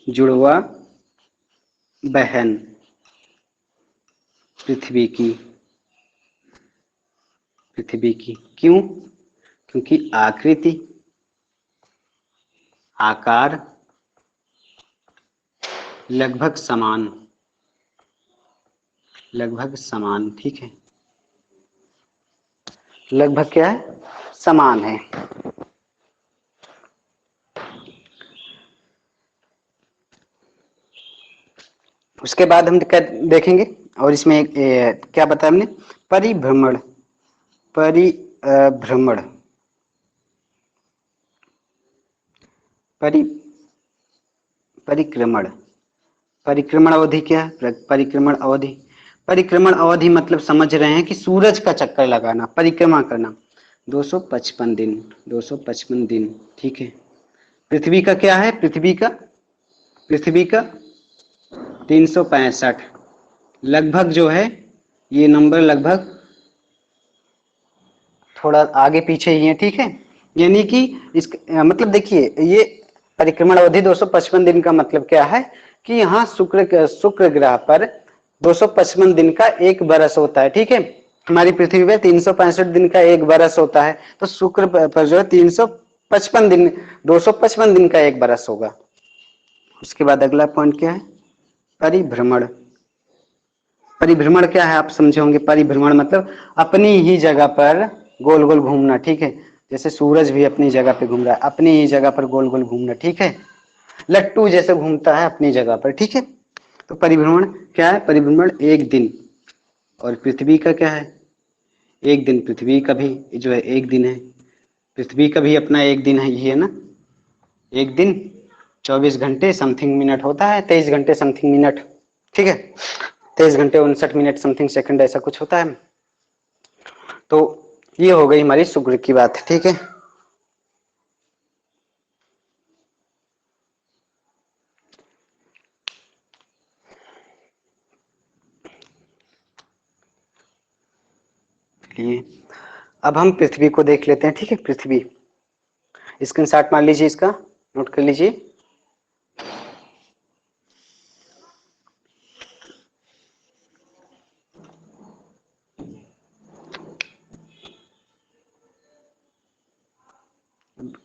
जुड़वा बहन पृथ्वी की, पृथ्वी की, क्यों? क्योंकि आकृति, आकार लगभग समान, लगभग समान, ठीक है, लगभग क्या है? समान है। उसके बाद हम देखेंगे, और इसमें क्या बताया हमने? परिभ्रमण, परिभ्रमण, परिक्रमण, परिक्रमण अवधि क्या है? परिक्रमण अवधि, परिक्रमण अवधि मतलब समझ रहे हैं कि सूरज का चक्कर लगाना, परिक्रमा करना, 255 दिन, 255 दिन, ठीक है, पृथ्वी का क्या है, पृथ्वी का 365 लगभग जो है, ये नंबर लगभग थोड़ा आगे पीछे ही है, ठीक है। यानी कि इस मतलब देखिए, ये परिक्रमण अवधि 255 दिन का मतलब क्या है कि यहाँ शुक्र ग्रह पर 255 दिन का एक बरस होता है, ठीक है। हमारी पृथ्वी पे 365 दिन का एक बरस होता है, तो शुक्र पर जो है 355 दिन, 255 दिन का एक बरस होगा। उसके बाद अगला पॉइंट क्या है, परिभ्रमण। परिभ्रमण क्या है आप समझे होंगे, परिभ्रमण मतलब अपनी ही जगह पर गोल गोल घूमना, ठीक है। जैसे सूरज भी अपनी जगह पे घूम रहा है, अपनी ही जगह पर गोल गोल घूमना, ठीक है। लट्टू जैसे घूमता है अपनी जगह पर, ठीक है। तो परिभ्रमण क्या है, परिभ्रमण एक दिन। और पृथ्वी का क्या है, एक दिन। पृथ्वी का भी जो है एक दिन है, पृथ्वी का भी अपना एक दिन है, ये है ना। एक दिन 24 घंटे समथिंग मिनट होता है, 23 घंटे समथिंग मिनट, ठीक है। 23 घंटे 59 मिनट समथिंग सेकंड ऐसा कुछ होता है। तो ये हो गई हमारी शुक्र की बात, ठीक है। चलिए अब हम पृथ्वी को देख लेते हैं, ठीक है। पृथ्वी स्क्रीनशॉट मार लीजिए, इसका नोट कर लीजिए।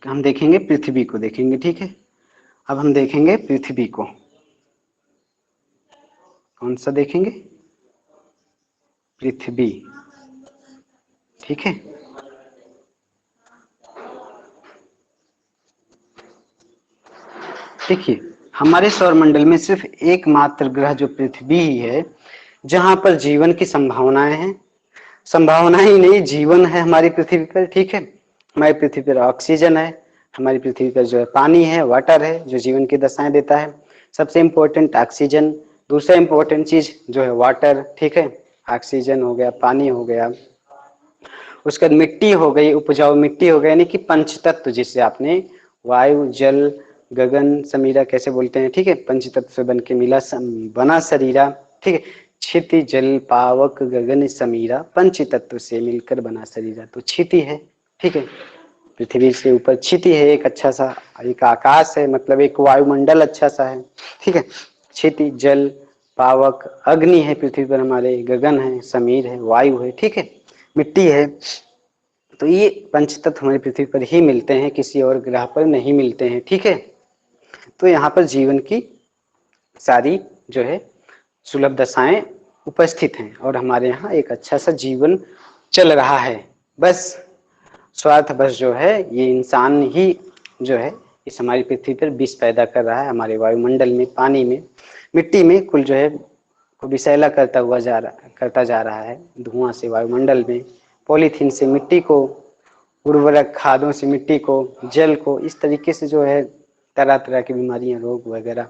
हम देखेंगे पृथ्वी को, देखेंगे, ठीक है। अब हम देखेंगे पृथ्वी को, कौन सा देखेंगे, पृथ्वी, ठीक है। देखिए हमारे सौरमंडल में सिर्फ एकमात्र ग्रह जो पृथ्वी ही है जहां पर जीवन की संभावनाएं हैं। संभावना ही नहीं, जीवन है हमारी पृथ्वी पर, ठीक है। हमारी पृथ्वी पर ऑक्सीजन है, हमारी पृथ्वी पर जो है पानी है, वाटर है, जो जीवन की दशाएं देता है। सबसे इम्पोर्टेंट ऑक्सीजन, दूसरा इम्पोर्टेंट चीज जो है वाटर, ठीक है। ऑक्सीजन हो गया, पानी हो गया, उसके बाद मिट्टी हो गई, उपजाऊ मिट्टी हो गई, यानी कि पंच तत्व जिसे आपने वायु जल गगन समीरा कैसे बोलते हैं, ठीक है। पंच तत्व से बन के मिला बना शरीरा, ठीक है। क्षिति जल पावक गगन समीरा, पंच तत्व से मिलकर बना शरीरा, तो क्षिति है, ठीक है। पृथ्वी से ऊपर क्षिति है, एक अच्छा सा एक आकाश है, मतलब एक वायुमंडल अच्छा सा है, ठीक है। क्षिति जल पावक, अग्नि है पृथ्वी पर हमारे, गगन है, समीर है, वायु है, ठीक है, मिट्टी है। तो ये पंच तत्व हमारी पृथ्वी पर ही मिलते हैं, किसी और ग्रह पर नहीं मिलते हैं, ठीक है। तो यहाँ पर जीवन की सारी जो है सुलभ दशाएं उपस्थित हैं और हमारे यहाँ एक अच्छा सा जीवन चल रहा है। बस स्वार्थ बस जो है ये इंसान ही जो है इस हमारी पृथ्वी पर विष पैदा कर रहा है, हमारे वायुमंडल में, पानी में, मिट्टी में, कुल जो है को विषैला करता जा रहा है। धुआं से वायुमंडल में, पॉलीथीन से मिट्टी को, उर्वरक खादों से मिट्टी को, जल को, इस तरीके से जो है तरह तरह की बीमारियां, रोग वगैरह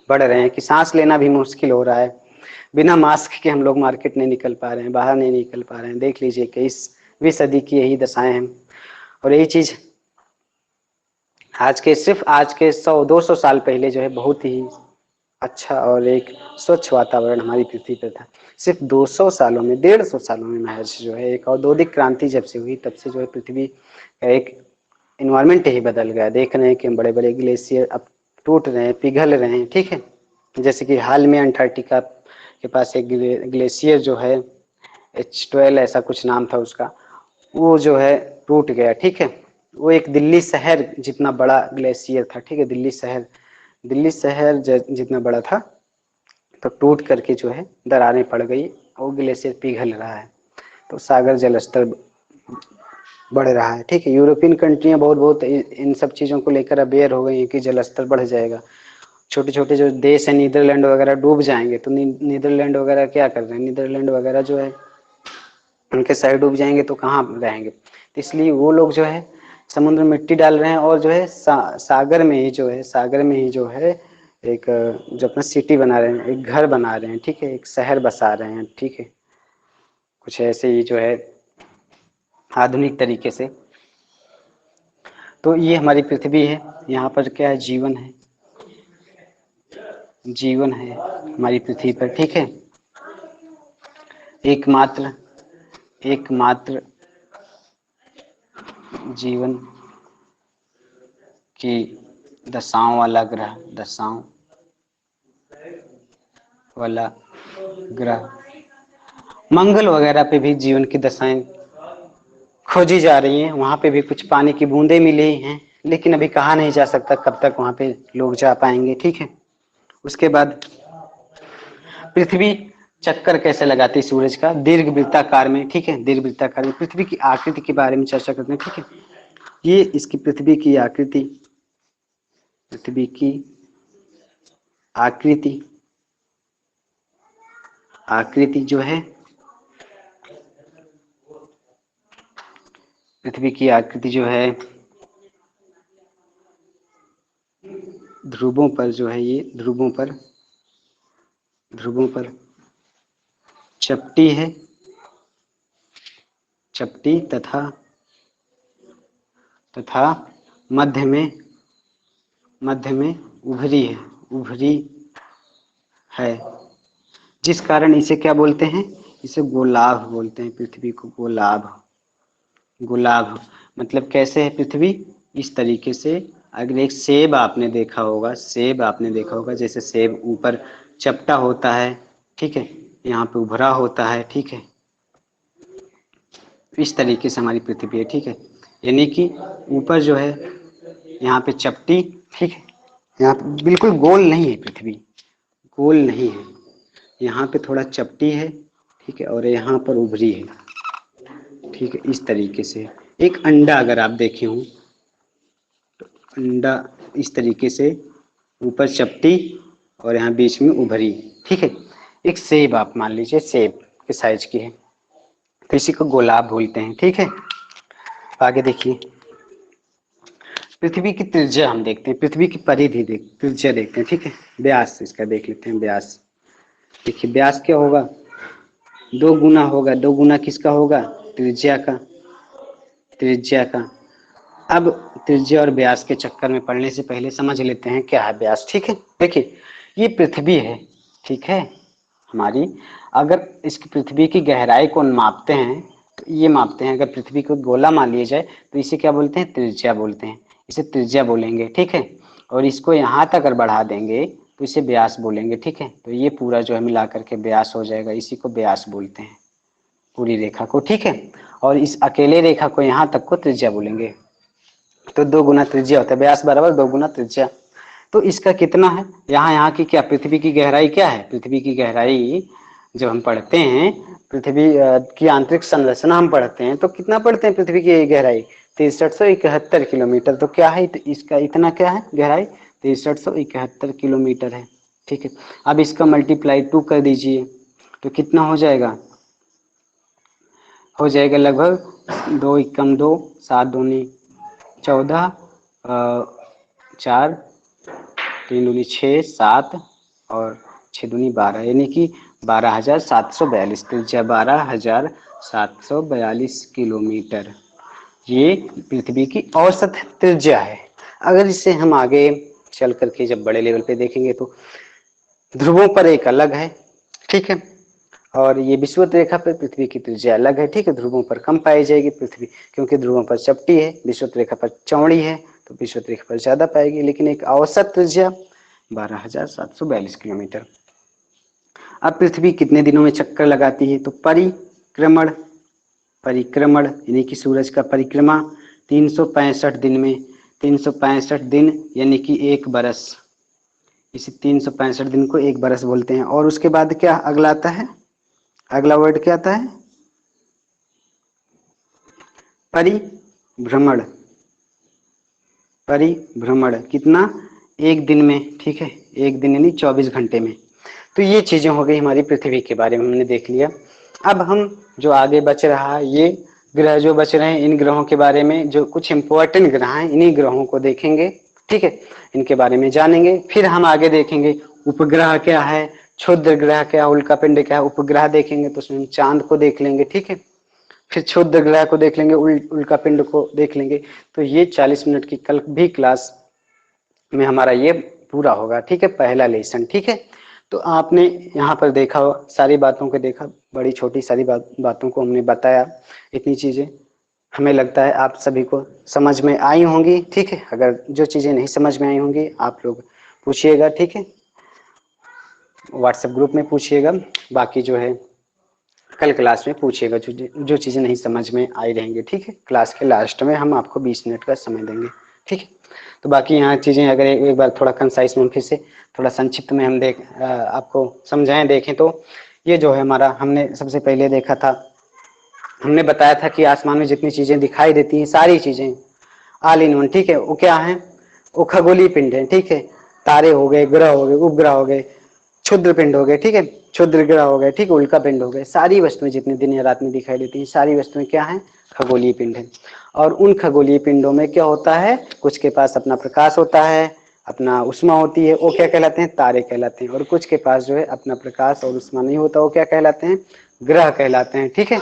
बढ़ रहे हैं कि सांस लेना भी मुश्किल हो रहा है। बिना मास्क के हम लोग मार्केट नहीं निकल पा रहे हैं, बाहर नहीं निकल पा रहे हैं। देख लीजिए कि 21वीं सदी की यही दशाएं हैं। और यही चीज सिर्फ आज के 100-200 साल पहले जो है बहुत ही अच्छा और एक स्वच्छ वातावरण हमारी पृथ्वी पर था। सिर्फ 200 सालों में, 150 सालों में महज जो है एक औद्योगिक क्रांति जब से हुई, तब से जो है पृथ्वी का एक इन्वायरमेंट ही बदल गया। देख रहे हैं कि हम बड़े बड़े ग्लेशियर अब टूट रहे हैं, पिघल रहे हैं, ठीक है। जैसे कि हाल में अंटार्कटिका के पास एक ग्लेशियर जो है H12 ऐसा कुछ नाम था उसका, वो जो है टूट गया, ठीक है। वो एक दिल्ली शहर जितना बड़ा ग्लेशियर था, ठीक है। दिल्ली शहर जितना बड़ा था, तो टूट करके जो है दरारें पड़ गई, वो ग्लेशियर पिघल रहा है। तो सागर जल स्तर बढ़ रहा है, ठीक है। यूरोपियन कंट्रियां बहुत बहुत इन सब चीज़ों को लेकर अवेयर हो गई हैं कि जल स्तर बढ़ जाएगा। छोटे छोटे जो देश है, नीदरलैंड वगैरह डूब जाएंगे, तो नीदरलैंड वगैरह क्या कर रहे हैं, नीदरलैंड वगैरह जो है उनके शहर डूब जाएंगे तो कहाँ रहेंगे। तो इसलिए वो लोग जो है समुद्र में मिट्टी डाल रहे हैं और जो है सागर में ही जो है, सागर में ही जो है एक जो अपना सिटी बना रहे हैं, एक घर बना रहे हैं, ठीक है, एक शहर बसा रहे हैं, ठीक है। कुछ ऐसे ही जो है आधुनिक तरीके से। तो ये हमारी पृथ्वी है, यहाँ पर क्या है, जीवन है, जीवन है हमारी पृथ्वी पर, ठीक है। एकमात्र एकमात्र जीवन की दशाओं वाला ग्रह, दशाओं वाला ग्रह। मंगल वगैरह पे भी जीवन की दशाएं खोजी जा रही हैं, वहां पे भी कुछ पानी की बूंदें मिली हैं, लेकिन अभी कहा नहीं जा सकता कब तक वहां पे लोग जा पाएंगे, ठीक है। उसके बाद पृथ्वी चक्कर कैसे लगाती है सूरज का, दीर्घ वृत्ताकार में, ठीक है, दीर्घ वृत्ताकार में। पृथ्वी की आकृति के बारे में चर्चा करते हैं, ठीक है। ये इसकी पृथ्वी की आकृति, पृथ्वी की आकृति, आकृति जो है, पृथ्वी की आकृति जो है ध्रुवों पर जो है, ये ध्रुवों पर चपटी है, चपटी तथा मध्य में उभरी है, उभरी है, जिस कारण इसे क्या बोलते हैं, इसे गोलाभ बोलते हैं, पृथ्वी को गोलाभ। गुलाब मतलब कैसे है पृथ्वी, इस तरीके से। अगर एक सेब आपने देखा होगा, सेब आपने देखा होगा, जैसे सेब ऊपर चपटा होता है, ठीक है, यहाँ पे उभरा होता है, ठीक है, इस तरीके से हमारी पृथ्वी है, ठीक है। यानी कि ऊपर जो है यहाँ पे चपटी, ठीक है, यहाँ पे बिल्कुल गोल नहीं है पृथ्वी, गोल नहीं है, यहाँ पे थोड़ा चपटी है, ठीक है, और यहाँ पर उभरी है, ठीक है, इस तरीके से। एक अंडा अगर आप देखे हो तो अंडा इस तरीके से, ऊपर चपटी और यहाँ बीच में उभरी, ठीक है। एक सेब आप मान लीजिए, सेब के साइज की है, तो इसी को गोलाब बोलते हैं, ठीक है। आगे देखिए, पृथ्वी की त्रिज्या हम देखते हैं, पृथ्वी की परिधि त्रिज्या देखते हैं, ठीक है। व्यास इसका देख लेते हैं, व्यास देखिए, व्यास क्या होगा, 2 गुना होगा, 2 गुना किसका होगा, त्रिज्या का, त्रिज्या का। अब त्रिज्या और व्यास के चक्कर में पड़ने से पहले समझ लेते हैं क्या है व्यास, ठीक है। देखिए ये पृथ्वी है, ठीक है हमारी, अगर इसकी पृथ्वी की गहराई को मापते हैं तो ये मापते हैं, अगर पृथ्वी को गोला मान लिया जाए तो इसे क्या बोलते हैं, त्रिज्या बोलते हैं, इसे त्रिज्या बोलेंगे, ठीक है। और इसको यहाँ तक अगर बढ़ा देंगे तो इसे व्यास बोलेंगे, ठीक है। तो ये पूरा जो है मिला करके व्यास हो जाएगा, इसी को व्यास बोलते हैं, पूरी रेखा को, ठीक है। और इस अकेले रेखा को यहाँ तक को त्रिज्या बोलेंगे। तो 2 गुना त्रिज्या होता है, व्यास बराबर 2 गुना त्रिज्या। तो इसका कितना है, यहाँ की क्या, पृथ्वी की गहराई क्या है, पृथ्वी की गहराई जब हम पढ़ते हैं, पृथ्वी की आंतरिक संरचना हम पढ़ते हैं तो कितना पढ़ते हैं, पृथ्वी की गहराई 6371 किलोमीटर। तो क्या है इसका, इतना क्या है गहराई, 6371 किलोमीटर है, ठीक है। अब इसका मल्टीप्लाई 2 कर दीजिए तो कितना हो जाएगा, लगभग 2 एकम 2, 7 दूनी 14, 4 3 दूनी 6, 7 और 6 दूनी 12, यानी कि 12,742 त्रिज्या, 12,742 किलोमीटर ये पृथ्वी की औसत त्रिज्या है। अगर इसे हम आगे चल करके जब बड़े लेवल पे देखेंगे तो ध्रुवों पर एक अलग है, ठीक है, और ये विषुवत रेखा पर पृथ्वी की त्रिज्या अलग है, ठीक है। ध्रुवों पर कम पाई जाएगी पृथ्वी, क्योंकि ध्रुवों पर चपटी है, विषुवत रेखा पर चौड़ी है, तो विषुवत रेखा पर ज्यादा पाएगी, लेकिन एक औसत त्रिज्या 12,742 किलोमीटर। अब पृथ्वी कितने दिनों में चक्कर लगाती है, तो परिक्रमण, यानी कि सूरज का परिक्रमा 365 दिन में, 365 दिन यानी कि 1 बरस, इसी 365 दिन को 1 बरस बोलते हैं। और उसके बाद क्या अगला आता है, अगला वर्ड क्या आता है, परिभ्रमण, परिभ्रमण कितना, 1 दिन में, ठीक है, 1 दिन यानी 24 घंटे में। तो ये चीजें हो गई हमारी पृथ्वी के बारे में, हमने देख लिया। अब हम जो आगे बच रहा है, ये ग्रह जो बच रहे हैं, इन ग्रहों के बारे में, जो कुछ इंपॉर्टेंट ग्रह हैं इन्हीं ग्रहों को देखेंगे, ठीक है, इनके बारे में जानेंगे। फिर हम आगे देखेंगे उपग्रह क्या है, क्षुद्र ग्रह क्या, उल्का पिंड क्या है, उपग्रह देखेंगे तो उसमें चांद को देख लेंगे, ठीक है। फिर क्षुद्र ग्रह को देख लेंगे, उल्का पिंड को देख लेंगे। तो ये 40 मिनट की कल भी क्लास में हमारा ये पूरा होगा, ठीक है, पहला लेसन, ठीक है। तो आपने यहाँ पर देखा, सारी बातों को देखा, बड़ी छोटी सारी बातों को हमने बताया। इतनी चीजें हमें लगता है आप सभी को समझ में आई होंगी, ठीक है। अगर जो चीजें नहीं समझ में आई होंगी आप लोग पूछिएगा, ठीक है, व्हाट्सएप ग्रुप में पूछिएगा। बाकी जो है कल क्लास में पूछिएगा, जो चीजें नहीं समझ में आई रहेंगी, ठीक है। क्लास के लास्ट में हम आपको 20 मिनट का समय देंगे, ठीक है। तो बाकी यहाँ चीजें अगर एक बार थोड़ा कंसाइज में फिर से थोड़ा संक्षिप्त में हम आपको समझाएं, देखें तो ये जो है हमारा, हमने सबसे पहले देखा था, हमने बताया था कि आसमान में जितनी चीजें दिखाई देती हैं सारी चीजें ऑल इन वन, ठीक है, वो क्या है, वो खगोलीय पिंड है, ठीक है। तारे हो गए, ग्रह हो गए, उपग्रह हो गए, क्षुद्र पिंड हो गए, ठीक है, क्षुद्र ग्रह हो गए, ठीक है, उल्का पिंड हो गए, सारी वस्तुएं जितनी दिन या रात में दिखाई देती हैं सारी वस्तुएं क्या है, खगोलीय पिंड है। और उन खगोलीय पिंडों में क्या होता है, कुछ के पास अपना प्रकाश होता है, अपना उष्मा होती है, वो क्या कहलाते हैं, तारे कहलाते हैं। और कुछ के पास जो है अपना प्रकाश और उष्मा नहीं होता, वो क्या कहलाते हैं, ग्रह कहलाते हैं, ठीक है।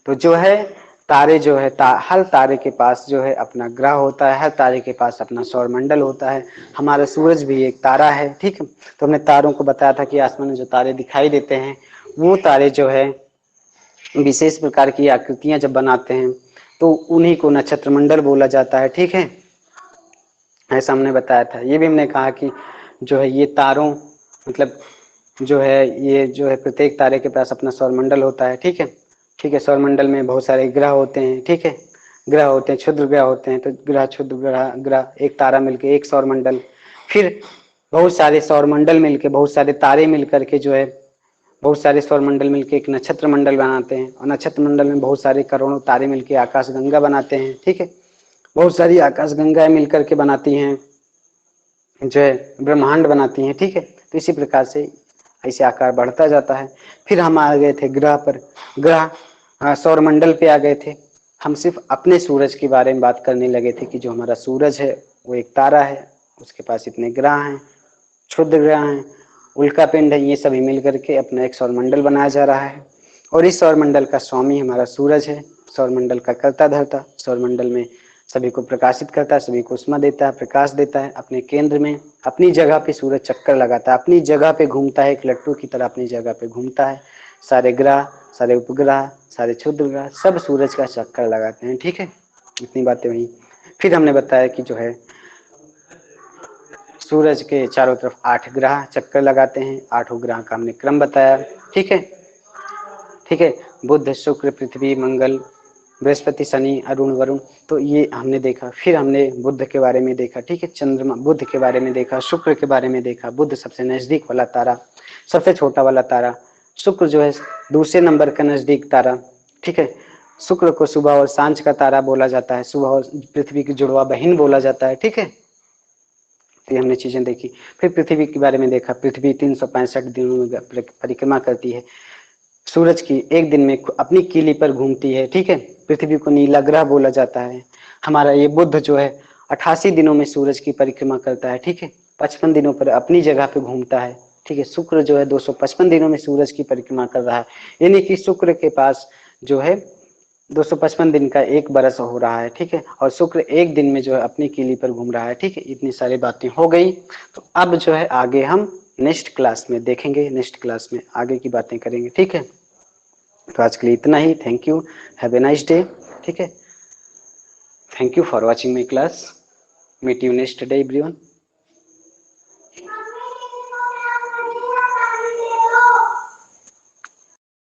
तो जो है तारे जो है हर तारे के पास जो है अपना ग्रह होता है, हर तारे के पास अपना सौरमंडल होता है। हमारा सूरज भी एक तारा है, ठीक है। तो हमने तारों को बताया था कि आसमान में जो तारे दिखाई देते हैं वो तारे जो है विशेष प्रकार की आकृतियां जब बनाते हैं तो उन्हीं को नक्षत्र मंडल बोला जाता है, ठीक है। ऐसा हमने बताया था। ये भी हमने कहा कि जो है ये तारों मतलब जो है ये जो है प्रत्येक तारे के पास अपना सौरमंडल होता है, ठीक है, ठीक है। सौरमंडल में बहुत सारे ग्रह होते हैं, ठीक है, ग्रह होते हैं, क्षुद्र ग्रह होते हैं। तो ग्रह, क्षुद्र ग्रह, ग्रह, एक तारा मिलके एक सौरमंडल, फिर बहुत सारे सौरमंडल मिलके, बहुत सारे तारे मिलकर के जो है बहुत सारे सौरमंडल मिलके एक नक्षत्र मंडल बनाते हैं। और नक्षत्र मंडल में बहुत सारे करोड़ों तारे मिलके आकाश गंगा बनाते हैं, ठीक है। बहुत सारी आकाश गंगाएं मिलकर के बनाती हैं जो है ब्रह्मांड बनाती हैं, ठीक है। तो इसी प्रकार से ऐसे आकार बढ़ता जाता है। फिर हम आ गए थे ग्रह पर, ग्रह सौरमंडल पे आ गए थे। हम सिर्फ अपने सूरज के बारे में बात करने लगे थे कि जो हमारा सूरज है वो एक तारा है, उसके पास इतने ग्रह हैं, क्षुद्र ग्रह हैं, उल्का पिंड है, ये सभी मिल करके अपना एक सौरमंडल बनाया जा रहा है। और इस सौरमंडल का स्वामी हमारा सूरज है, सौरमंडल का कर्ता धर्ता, सौरमंडल में सभी को प्रकाशित करता है, सभी को उष्मा देता है, प्रकाश देता है। अपने केंद्र में अपनी जगह पे सूरज चक्कर लगाता है, अपनी जगह पे घूमता है, एक लट्टू की तरह अपनी जगह पे घूमता है। सारे ग्रह, सारे उपग्रह, सारे क्षुद्र ग्रह सब सूरज का चक्कर लगाते हैं, ठीक है। इतनी बातें हुई। फिर हमने बताया कि जो है सूरज के चारों तरफ 8 ग्रह चक्कर लगाते हैं, 8 ग्रह का हमने क्रम बताया, ठीक है, ठीक है। बुध, शुक्र, पृथ्वी, मंगल, बृहस्पति, शनि, अरुण, वरुण। तो ये हमने देखा। फिर हमने बुध के बारे में देखा, ठीक है, चंद्रमा, बुध के बारे में देखा, शुक्र के बारे में देखा। बुध सबसे नजदीक वाला तारा, सबसे छोटा वाला तारा। शुक्र जो है दूसरे नंबर का नजदीक तारा, ठीक है। शुक्र को सुबह और सांझ का तारा बोला जाता है, सुबह और पृथ्वी की जुड़वा बहन बोला जाता है, ठीक है। तो ये हमने चीजें देखी। फिर पृथ्वी के बारे में देखा। पृथ्वी 365 दिनों में परिक्रमा करती है, सूरज की एक दिन में अपनी कीली पर घूमती है, ठीक है। पृथ्वी को नीला ग्रह बोला जाता है। हमारा ये बुध जो है 88 दिनों में सूरज की परिक्रमा करता है, ठीक है, 55 दिनों पर अपनी जगह पे घूमता है, ठीक है। शुक्र जो है 255 दिनों में सूरज की परिक्रमा कर रहा है, यानी कि शुक्र के पास जो है 255 दिन का एक बरस हो रहा है, ठीक है। और शुक्र एक दिन में जो है अपनी कीली पर घूम रहा है, ठीक है। इतनी सारी बातें हो गई। तो अब जो है आगे हम नेक्स्ट क्लास में देखेंगे, नेक्स्ट क्लास में आगे की बातें करेंगे, ठीक है। तो आज के लिए इतना ही। Thank you, have a nice day, ठीक है। Thank you for watching my class. Meet you next day everyone.